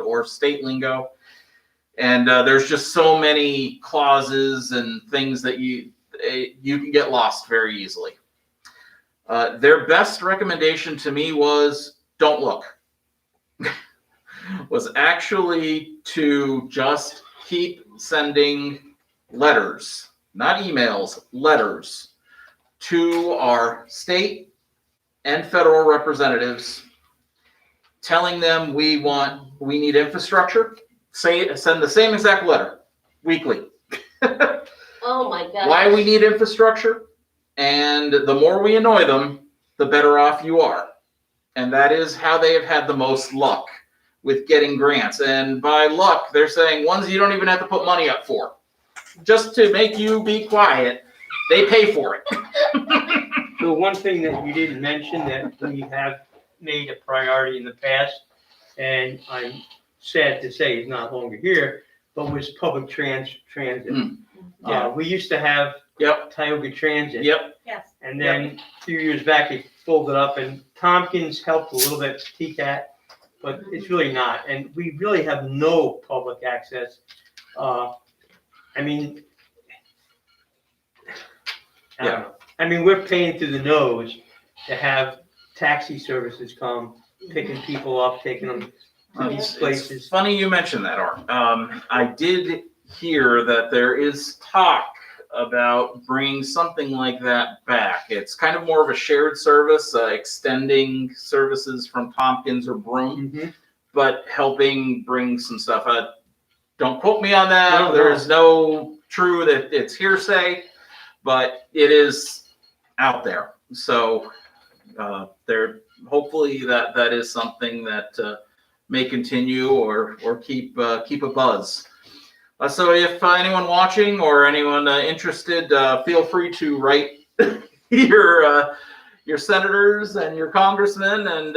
or state lingo, and there's just so many clauses and things that you can get lost very easily. Their best recommendation to me was don't look. Was actually to just keep sending letters, not emails, letters to our state and federal representatives telling them we need infrastructure, send the same exact letter weekly. Oh, my God. Why we need infrastructure, and the more we annoy them, the better off you are. And that is how they have had the most luck with getting grants. And by luck, they're saying ones you don't even have to put money up for. Just to make you be quiet, they pay for it. The one thing that you didn't mention that we have made a priority in the past, and I'm sad to say is not longer here, but was public transit. We used to have Yep, Tioga Transit. yep. Yes. And then a few years back, it folded up, and Tompkins helped a little bit, TCAT, but it's really not. And we really have no public access. I mean, I don't know. I mean, we're paying through the nose to have taxi services come, picking people up, taking them to these It's places. funny you mentioned that, Art. I did hear that there is talk about bringing something like that back. It's kind of more of a shared service, extending services from Tompkins or Broome, Mhm. but helping bring some stuff. Don't quote me on that. No, There no. is no true that it's hearsay, but it is out there. So there, hopefully that is something that may continue or keep a buzz. So if anyone watching or anyone interested, feel free to write your senators and your congressmen and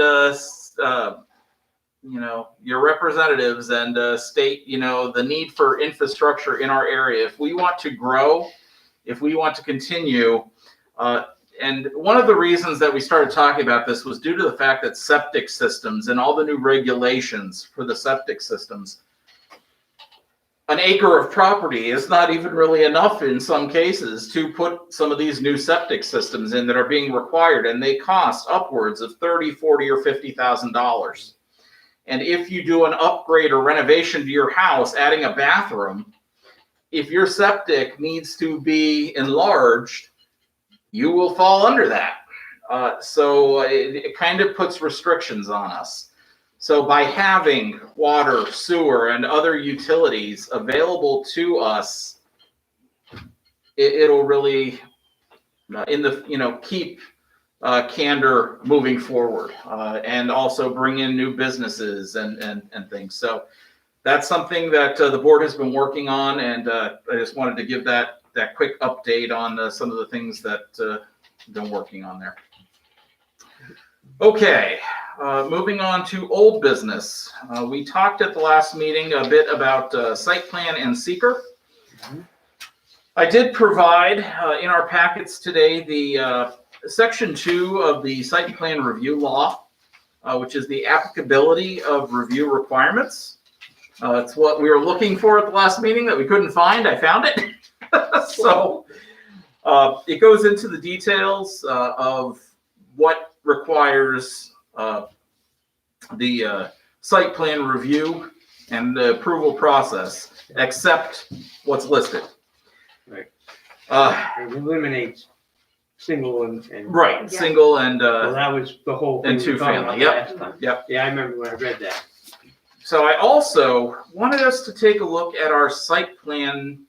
your representatives and state the need for infrastructure in our area. If we want to grow, if we want to continue, and one of the reasons that we started talking about this was due to the fact that septic systems and all the new regulations for the septic systems, an acre of property is not even really enough in some cases to put some of these new septic systems in that are being required, and they cost upwards of $30,000, $40,000, or $50,000. And if you do an upgrade or renovation to your house, adding a bathroom, if your septic needs to be enlarged, you will fall under that. So it kind of puts restrictions on us. So by having water, sewer, and other utilities available to us, it'll really keep Candor moving forward, and also bring in new businesses and things. So that's something that the board has been working on, and I just wanted to give that quick update on some of the things that I've been working on there. Okay, moving on to old business. We talked at the last meeting a bit about site plan and seeker. I did provide in our packets today the Section 2 of the site plan review law, which is the applicability of review requirements. It's what we were looking for at the last meeting that we couldn't find. I found it. So it goes into the details of what requires the site plan review and the approval process, except what's listed. Right. It eliminates single and. Right, Yeah. single and Well, that was the whole thing. and we were talking two-family, about yep, last time. yep. Yeah, I remember when I read that. So I also wanted us to take a look at our site plan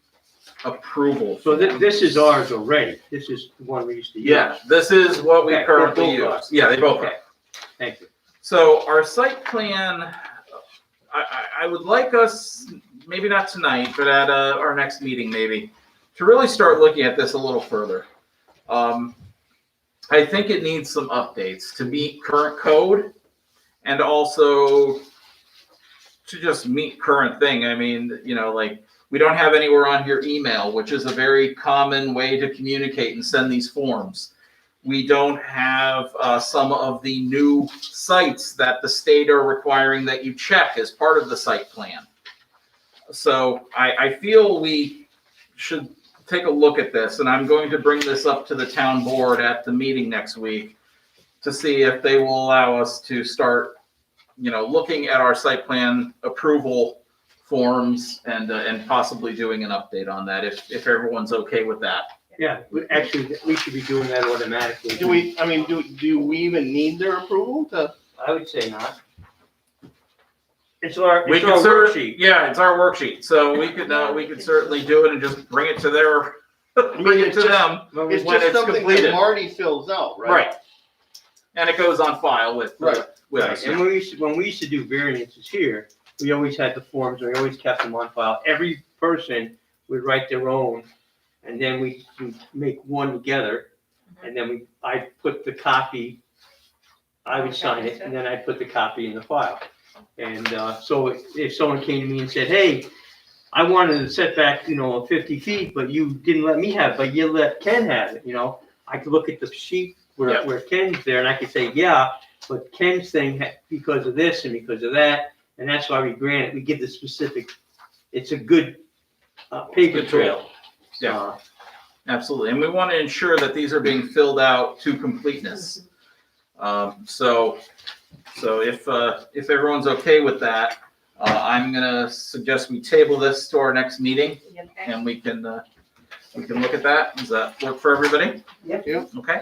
approval. So this is ours already. This is the one we used to use. Yeah, this is what we Okay, currently they both are. use. Yeah, they both are. Okay, thank you. So our site plan, I would like us, maybe not tonight, but at our next meeting maybe, to really start looking at this a little further. I think it needs some updates to meet current code and also to just meet current thing. I mean, like we don't have anywhere on here email, which is a very common way to communicate and send these forms. We don't have some of the new sites that the state are requiring that you check as part of the site plan. So I feel we should take a look at this, and I'm going to bring this up to the town board at the meeting next week to see if they will allow us to start, looking at our site plan approval forms and possibly doing an update on that if everyone's okay with that. Yeah, actually, we should be doing that automatically. Do we even need their approval to? I would say not. It's our, We it's could our certainly, worksheet. yeah, it's our worksheet, so we could certainly do it and just bring it to their, bring it it's to just- them when It's it's just something that completed. Marty fills out, right? Right. And it goes on file with, Right. with Right, us. and when we used to do variances here, we always had the forms, we always kept them on file. Every person would write their own, and then we make one together, and then I put the copy, I would sign it, and then I put the copy in the file. And, so if someone came to me and said, hey, I wanted a setback, of 50 feet, but you didn't let me have it, but you let Ken have it, I could look at the sheet Yeah. where Ken's there, and I could say, yeah, but Ken's thing, because of this and because of that, and that's why we grant it, we give the specific, it's a good paper Good tool. trail. Yeah. Absolutely, and we want to ensure that these are being filled out to completeness. So if everyone's okay with that, I'm gonna suggest we table this to our next meeting, and we can look at that. Does that work for everybody? Yep. Yep. Okay.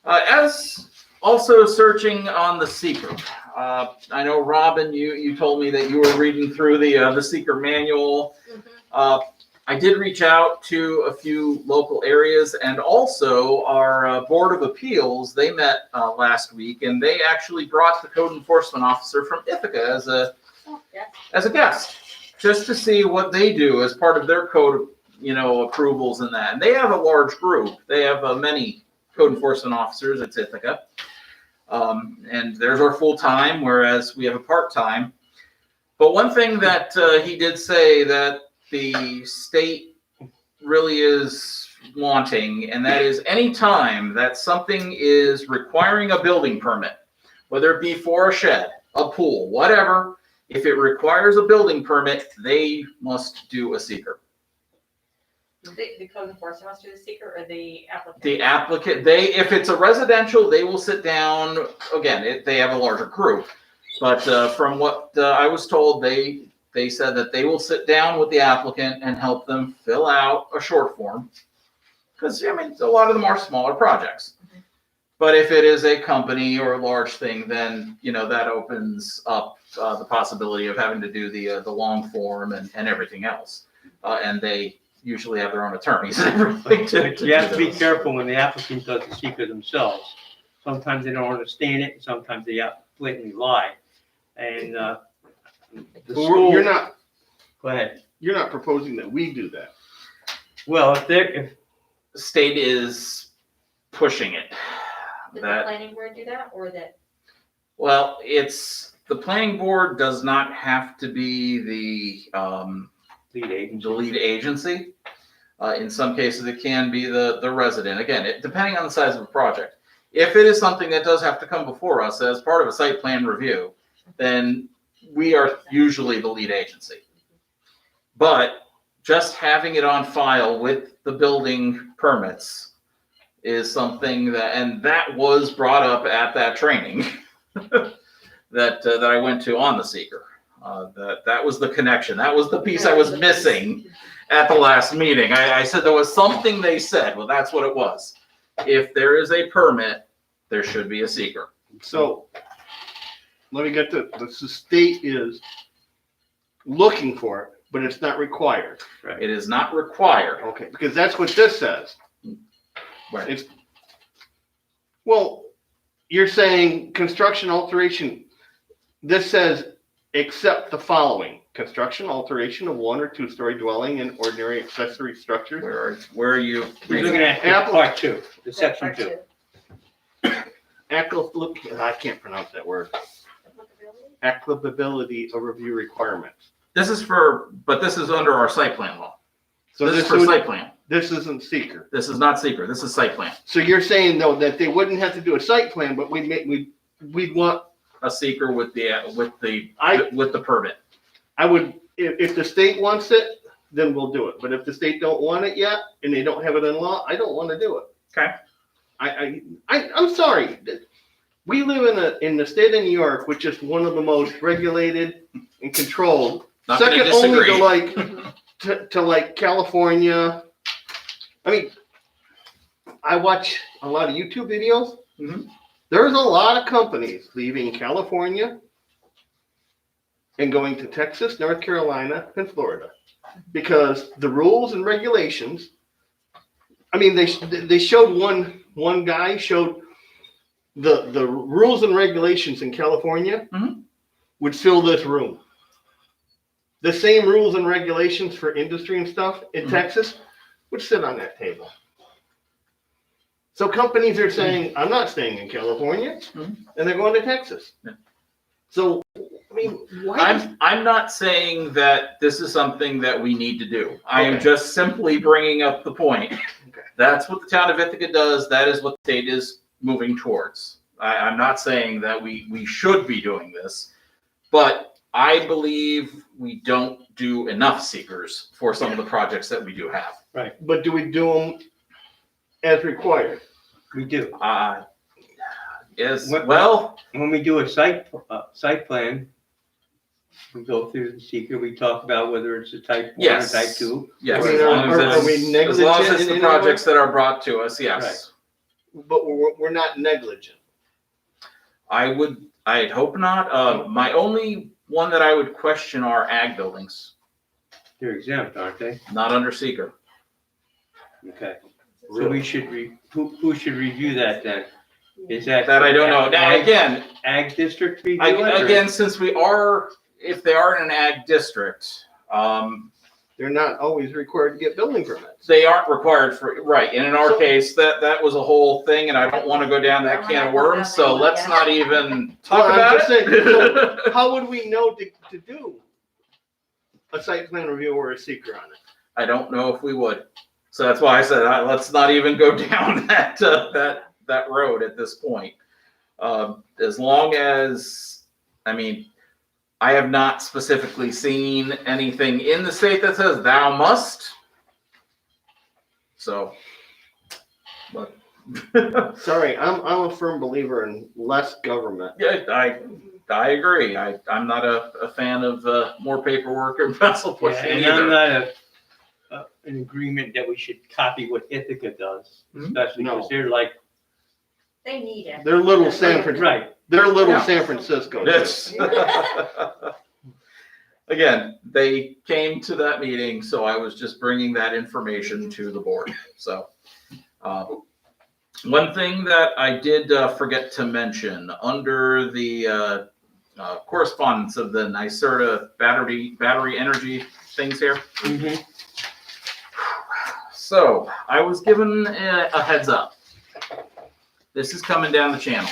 As also searching on the seeker, I know Robin, you told me that you were reading through the seeker manual. I did reach out to a few local areas, and also our Board of Appeals. They met last week, and they actually brought the code enforcement officer from Ithaca as a guest, just to see what they do as part of their code, approvals and that. And they have a large group. They have many code enforcement officers at Ithaca, and there's our full time, whereas we have a part time. But one thing that he did say that the state really is wanting, and that is any time that something is requiring a building permit, whether it be for a shed, a pool, whatever, if it requires a building permit, they must do a seeker. The code enforcement must do the seeker or the applicant? The applicant, if it's a residential, they will sit down, again, they have a larger group. But from what I was told, they said that they will sit down with the applicant and help them fill out a short form. Because, a lot of them are smaller projects. But if it is a company or a large thing, then, that opens up the possibility of having to do the long form and everything else. And they usually have their own attorneys and everything But you have to be do those. careful when the applicant does the seeker themselves. Sometimes they don't understand it, and sometimes they blatantly lie. And, the school. You're not, Go ahead. you're not proposing that we do that. Well, if The state is pushing it. Did the That, planning board do that or that? well, the planning board does not have to be the lead agency. In some cases, it can be the resident. Again, depending on the size of the project. If it is something that does have to come before us as part of a site plan review, then we are usually the lead agency. But just having it on file with the building permits is something that was brought up at that training that I went to on the seeker. That was the connection. That was the piece I was missing at the last meeting. I said there was something they said. Well, that's what it was. If there is a permit, there should be a seeker. So, let me get the state is looking for it, but it's not required. It is not required. Okay, because that's what this says. Right. Well, you're saying construction alteration, this says except the following: construction alteration of 1 or 2-story dwelling and ordinary accessory structures. Where are you? you're looking at part 2, the section 2. I can't pronounce that word. Applicability of review requirements. This is under our site plan law. So This is for site plan. this isn't seeker. This is not secret. This is site plan. So you're saying though that they wouldn't have to do a site plan, but we'd want, A seeker with the permit. I would, if the state wants it, then we'll do it. But if the state don't want it yet and they don't have it in law, I don't want to do it. Okay. I'm sorry. We live in the state of New York, which is one of the most regulated and controlled. Not gonna Second only disagree. to like California. I mean, I watch a lot of YouTube videos. Mhm. There's a lot of companies leaving California and going to Texas, North Carolina, and Florida. Because the rules and regulations, I mean, they showed one guy showed the rules and regulations in California Mhm. would fill this room. The same rules and regulations for industry and stuff in Mhm. Texas would sit on that table. So companies are saying, I'm not staying in California, Mhm. and they're going to Texas. Yeah. So, I mean, why? I'm not saying that this is something that we need to do. I am Okay. just simply bringing up the point. Okay. That's what the town of Ithaca does. That is what the state is moving towards. I'm not saying that we should be doing this, but I believe we don't do enough seekers for some of the projects that we do have. But do we do them as required? We do. Well, When we do a site plan, we go through the seeker, we talk about whether it's a type 1 or Yes. type 2. yes, I mean, as long as are it's- we as long as negligent it's in the any projects that are brought to us, yes. But we're not negligent. I'd hope not. My only one that I would question are ag buildings, They're exempt, aren't they? not under seeker. Okay. So we should who should review that then? Is that? That I don't know. Now, again, Ag district review it? or- again, since if they are in an ag district, They're not always required to get building permits. they aren't required for, right. And in our So- case, that was a whole thing, and I don't want to go down that can of worms, so let's not even talk Well, I'm about just saying, it. How would we know to do a site plan review or a seeker on it? I don't know if we would. So that's why I said, let's not even go down that road at this point. As long as, I mean, I have not specifically seen anything in the state that says thou must. So, but Sorry, I'm a firm believer in less government. yeah, I agree. I'm not a fan of more paperwork and vessel Yeah, pushing and I'm either. not an agreement that we should copy what Ithaca does, Mhm. especially No. because they're like, They need it. They're little San Francisco. right, They're little Yeah. San Francisco. too. It's again, they came to that meeting, so I was just bringing that information to the board. So, one thing that I did forget to mention under the correspondence of the NYSERDA battery energy things here. mhm, So I was given a heads up. This is coming down the channel.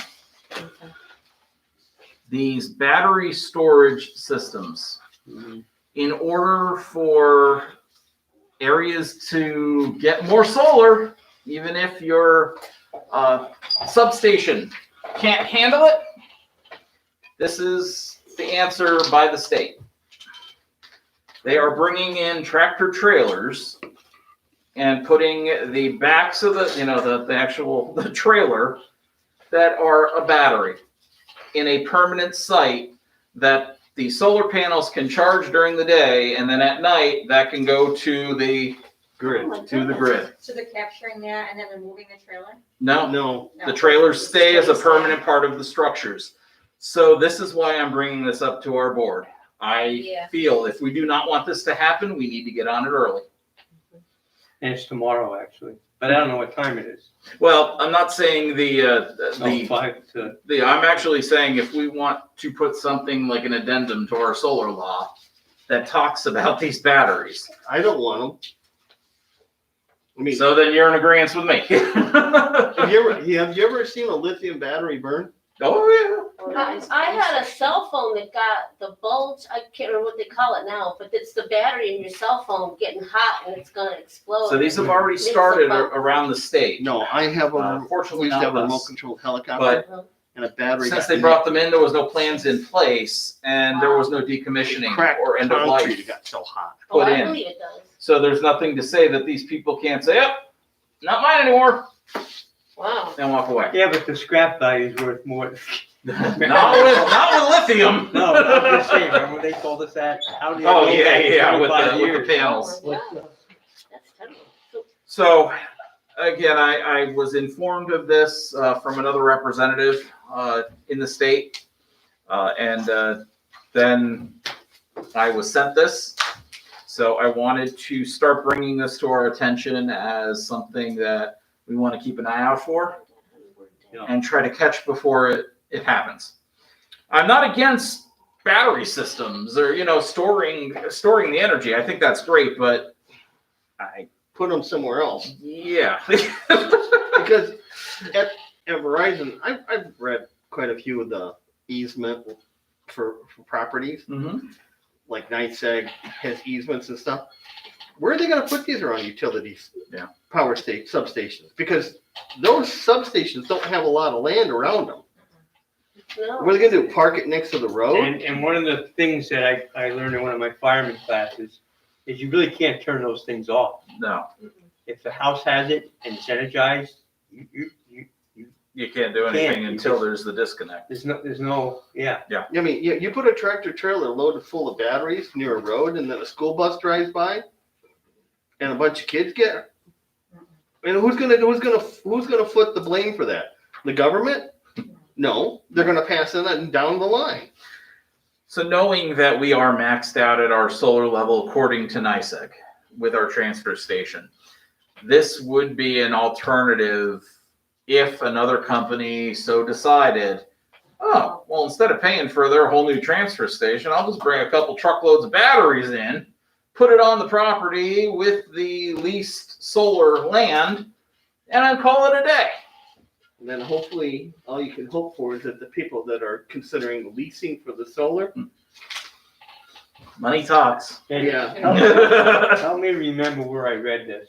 These battery storage systems, mhm. in order for areas to get more solar, even if your substation can't handle it, this is the answer by the state. They are bringing in tractor trailers and putting the backs of the trailer that are a battery in a permanent site that the solar panels can charge during the day, and then at night that can go to the Grid. grid. So they're capturing that and then they're moving the trailer? No, No, No. the trailers stay as a Stays there. permanent part of the structures. So this is why I'm bringing this up to our board. I Yeah. feel if we do not want this to happen, we need to get on it early. And it's tomorrow, actually, but I don't know what time it is. Well, I'm not saying Oh, the 5 to, I'm actually saying if we want to put something like an addendum to our solar law that talks about these batteries, I don't want them. I mean, so then you're in agreement with me. have you ever seen a lithium battery burn? Oh, I had a cell phone that got the bulge, I can't remember what they call it now, but it's the battery in your cell phone getting hot and it's gonna yeah. explode. So these have already started around the state. No, I have we Fortunately, used to not have a remote us. controlled helicopter But and a battery. since got they brought them in, there was no plans in place, and there was no nicked. decommissioning Cracked or end of concrete, life it got so hot. Oh, put I in. believe it does. So there's nothing to say that these people can't say, "Yep, not mine anymore," Wow. and walk away. yeah, but the scrap value is worth more. not with lithium. No, I'm just saying, remember they told us that? How do you Oh know yeah, that in yeah, with 25 the years? panels. Oh, my God. That's terrible. So, So, again, I was informed of this from another representative in the state, and then I was sent this. So I wanted to start bringing this to our attention as something that we want to keep an eye out for and try to catch before it happens. I'm not against battery systems or, storing the energy. I think that's great, but Put them somewhere else. yeah. Because at Verizon, I've read quite a few of the easement for properties. Mhm. Like NYSEG has easements and stuff. Where are they gonna put these around utilities? Yeah. Power substations, because those substations don't have a lot of land around them. No. What are they gonna do, park it next to the road? And one of the things that I learned in one of my fireman classes is you really can't turn those things off. No, If the house has it and it's energized, you can't do anything Can't. until there's the disconnect. there's no, yeah. I mean, you put a tractor trailer loaded full of batteries near a road and then a school bus drives by and a bunch of kids get, and who's gonna foot the blame for that? The government? No, they're gonna pass it down the line. So knowing that we are maxed out at our solar level according to NYSEG with our transfer station, this would be an alternative if another company so decided, oh, well, instead of paying for their whole new transfer station, I'll just bring a couple truckloads of batteries in, put it on the property with the leased solar land, and I'd call it a day. And then hopefully, all you can hope for is that the people that are considering leasing for the solar, Money talks. And Yeah. help me remember where I read this,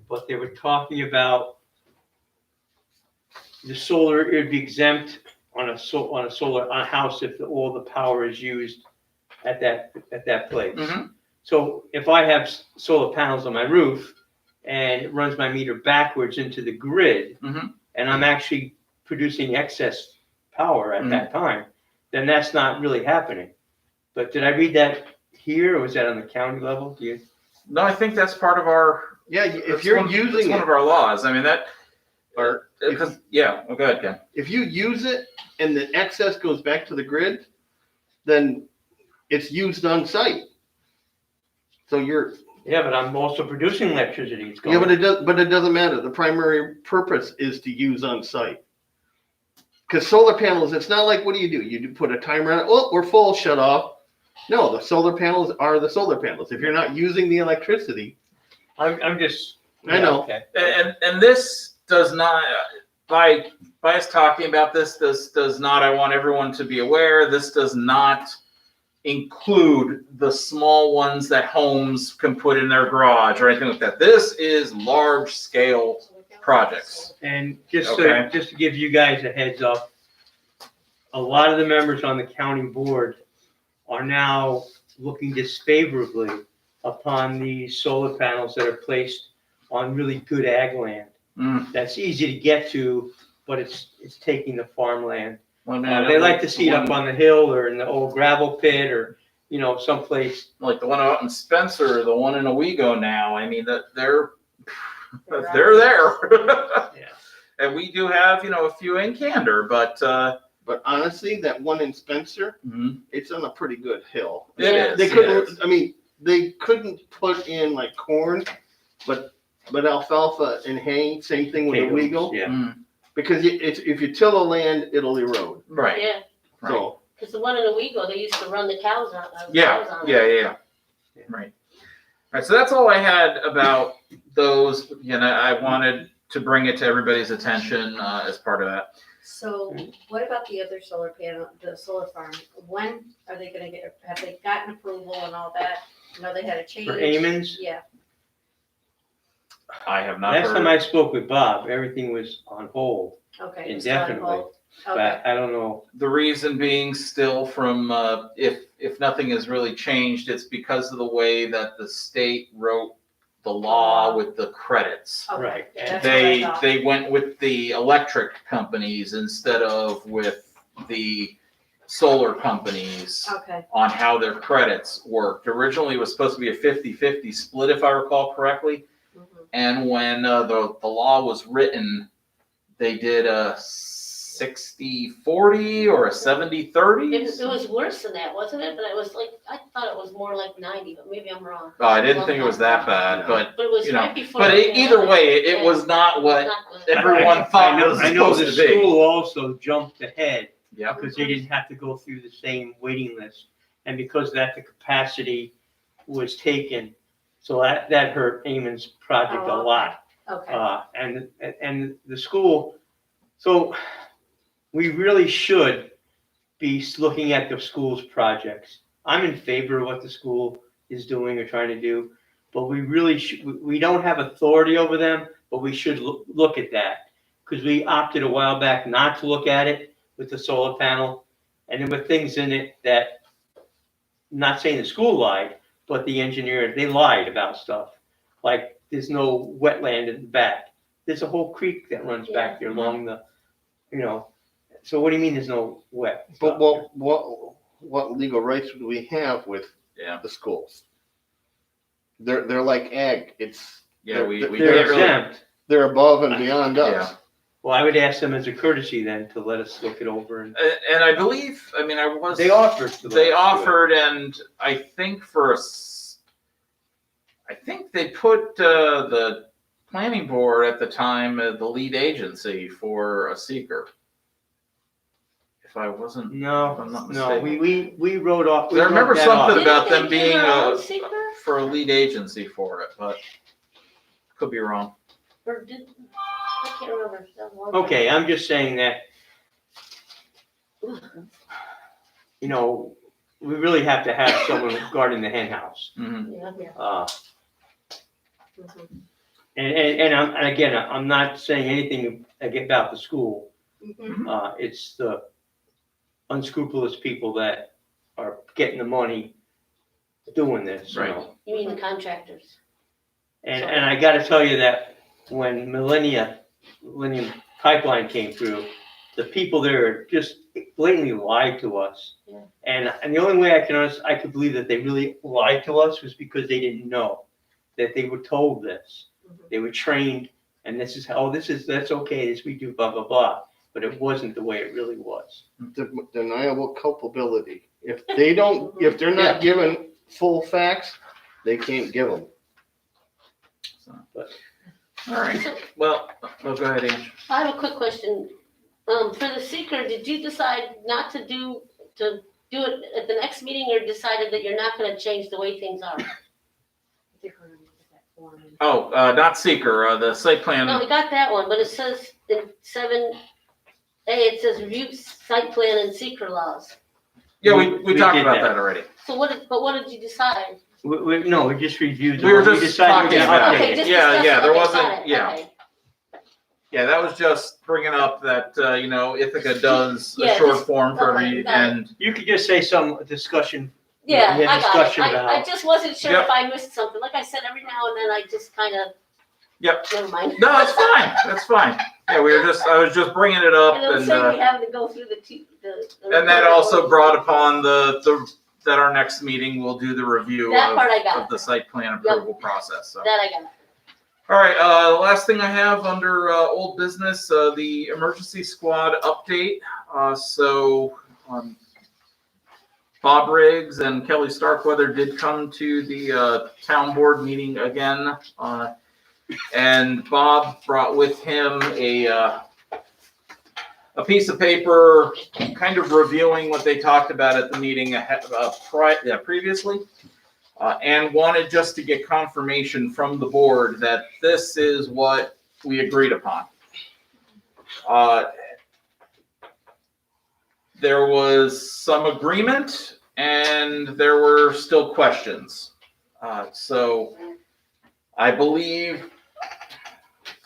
but they were talking about the solar, it would be exempt on a house if all the power is used at that place. Mhm. So if I have solar panels on my roof and it runs my meter backwards into the grid, Mhm. and I'm actually producing excess power at that time, then that's not really happening. But did I read that here, or was that on the county level? Do you? No, I think that's part of our. yeah, if that's you're one- that's using one it, of our laws. I mean that. or Because yeah, go ahead, Ken. if you use it and the excess goes back to the grid, then it's used on site. So you're, Yeah, but I'm also producing electricity. It's yeah, going. but it doesn't matter. The primary purpose is to use on site. Because solar panels, it's not like, what do? You put a timer on it. Oh, we're full, shut off. No, the solar panels are the solar panels. If you're not using the electricity, I'm just. I know. Okay. And this does not, by us talking about this does not, I want everyone to be aware, this does not include the small ones that homes can put in their garage or anything like that. This is large scale projects. And just Okay. to give you guys a heads up, a lot of the members on the county board are now looking disfavorably upon these solar panels that are placed on really good ag land. Mm. That's easy to get to, but it's taking the farmland. Well, I mean, I know They like to see it up one- on the hill or in the old gravel pit or, someplace. like the one out in Spencer, the one in Owego now. I mean, that they're there. Yeah. And we do have, a few in Candor, but but honestly, that one in Spencer, mhm. it's on a pretty good hill. It is, They it couldn't, is. I mean, they couldn't put in like corn, but alfalfa and hay, same thing with the Potatoes, Weagle. Yeah. Mm, Because if you till the land, it'll erode. right. Yeah, Right. So, because the one in Owego, they used to run the cows on. Yeah. Right. All right. So that's all I had about those. I wanted to bring it to everybody's attention as part of that. So what about the other solar panel, the solar farm? When are they gonna have they gotten approval and all that? I know they had a change. For Amons, Yeah, I have not last heard. time I spoke with Bob, everything was on hold, okay. it's still on indefinitely. hold. Okay, but I don't know. The reason being still from, if nothing has really changed, it's because of the way that the state wrote the law with the credits. okay. Right. That's what I thought. They went with the electric companies instead of with the solar companies Okay, on how their credits worked. Originally, it was supposed to be a 50-50 split, if I recall correctly. mhm. And when the law was written, they did a 60-40 or a 70-30. It was worse than that, wasn't it? But it was like, I thought it was more like 90, but maybe I'm wrong. Oh, I didn't think it was that bad, but But it was you know, right before. but the either pandemic. way, it Yeah. was not what Not good. everyone thought it was I know supposed the to be. school also jumped ahead Yeah. because they didn't have to go through the same waiting list. And because of that, the capacity was taken. So that hurt Eamon's project Oh, a okay. lot. Okay, And the school, so we really should be looking at the school's projects. I'm in favor of what the school is doing or trying to do, but we really should, we don't have authority over them, but we should look at that. Because we opted a while back not to look at it with the solar panel, and there were things in it that, not saying the school lied, but the engineer, they lied about stuff. Like, there's no wetland in the back. There's a whole creek that runs back there along the, so what do you mean there's no wet? But what legal rights do we have with Yeah. the schools? They're like ag. It's Yeah, we They're can't really. exempt. they're above and beyond us. Yeah. Well, I would ask them as a courtesy then to let us look it over, and And I believe, I mean, I was. they offered to. let They us do it. offered, and I think I think they put the planning board at the time as the lead agency for a seeker. If I wasn't, if No, I'm not no, mistaken. we wrote off. we I remember wrote that something off. about Didn't them they give being their own a, secret? for a lead agency for it, but could be wrong. Or did, I can't remember. That was a long time Okay, ago. I'm just saying that, we really have to have someone guarding the hen house. Mhm. Yeah. mhm, And again, I'm not saying anything about the school. mhm. It's the unscrupulous people that are getting the money doing this, Right. You mean the contractors? And I gotta tell you that when Millennium Pipeline came through, the people there just blatantly lied to us. Yeah. And the only way I could believe that they really lied to us was because they didn't know that they were told this. Mhm. They were trained, and that's okay, this we do, blah, blah, blah. But it wasn't the way it really was. Deniable culpability. If they're Yeah. not given full facts, they can't give them. All right. Well, go ahead, Ange. I have a quick question. For the seeker, did you decide not to do it at the next meeting, or decided that you're not gonna change the way things are? I think we're gonna get that form in. Oh, not seeker, the site plan. No, we got that one, but it says in 7A, it says review site plan and seeker laws. Yeah, We we talked did about that. that already. So what did you decide? We just reviewed. We were them. just decided talking to about update it. Okay, it. just Yeah, discuss yeah, it. there Okay, wasn't- got it. yeah. Okay. Yeah, that was just bringing up that, Ithaca does a Yeah, short just- form for okay, me, got it. and You could just say some discussion. Yeah, We had I got it. discussion I about- just wasn't sure Yep. if I missed something. Like I said, every now and then I just kind of. Yep. Never mind. no, that's fine, that's fine. Yeah, I was just bringing it up, And it'll and, save me having to go through the. and that also brought upon that our next meeting will do the review That part I got. of the site plan approval process, so. That I got. All right, last thing I have under old business, the emergency squad update. Bob Riggs and Kelly Starkweather did come to the town board meeting again. And Bob brought with him a piece of paper kind of reviewing what they talked about at the meeting previously. And wanted just to get confirmation from the board that this is what we agreed upon. There was some agreement and there were still questions. So I believe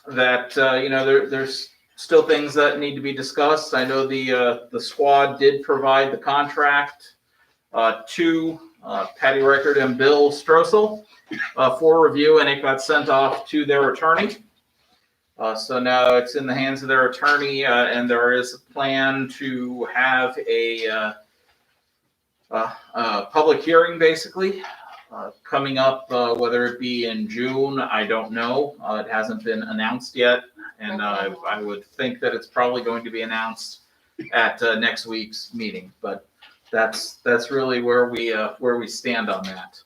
that, there's still things that need to be discussed. I know the squad did provide the contract to Patty Reichert and Bill Stroessel for review, and it got sent off to their attorney. So now it's in the hands of their attorney, and there is a plan to have a public hearing, basically, coming up, whether it be in June, I don't know. It hasn't been announced yet, And I would think that it's probably going to be announced at next week's meeting, but that's really where we stand on that.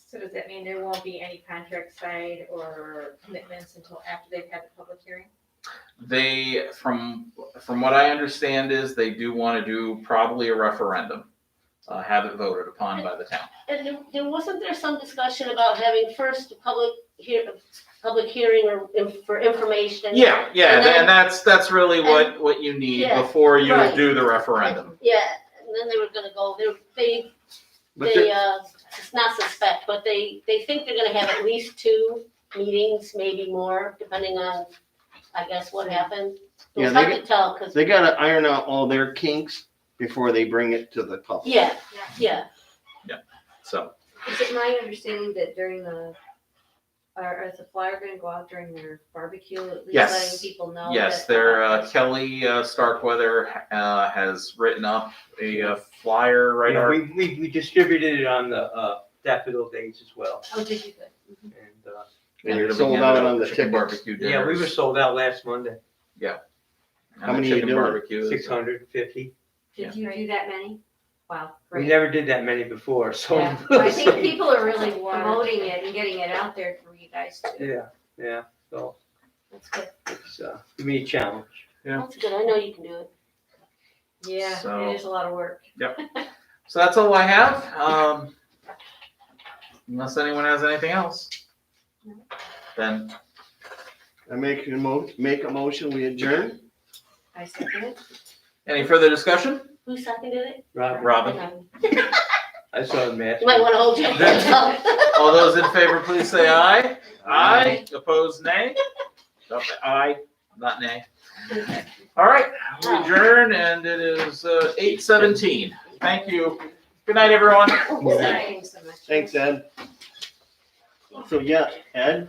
So does that mean there won't be any contract signed or commitments until after they've had the public hearing? They, from what I understand is they do want to do probably a referendum, have it voted upon by the town. And there wasn't there some discussion about having first a public hearing or for information? Yeah, And then- and that's really what you need Yeah, before you right. do the referendum. Yeah, and then they were gonna go, they But they're- not suspect, but they think they're gonna have at least 2 meetings, maybe more, depending on, I guess, what happened. It was Yeah, hard to tell, cause, They gotta iron out all their kinks before they bring it to the public. yeah. So Is it my understanding that during is the flyer gonna go out during their barbecue, at least Yes. letting people know? yes, that- their Kelly Starkweather has written up a flyer right Yeah, our we distributed it on the Daffodil Days as well. Oh, did you good? And, And you're we sold handed out out on the chicken tickets. barbecue yeah, we were dinners sold out last Monday, and How the many you chicken doing? barbecues. 650. Did you do that many? Wow, We great. never did that many before, so. Yeah, I think people are really promoting it and getting it out there for you guys too. Yeah, so That's good. it's, give me a challenge. Yeah. That's good, I know you can do it. Yeah, So- it is a lot of work. So that's all I have. Unless anyone has anything else, then I make a motion, we adjourn. I second it. any further discussion? Who seconded it? Robin. I saw the match. You might wanna hold your hands up. All those in favor, please say aye. Aye. Opposed, nay. Okay, aye, not nay. All right, we adjourn, and it is 8:17. Thank you. Good night, everyone. Thanks so much. Thanks, Ed. So, yeah, Ed?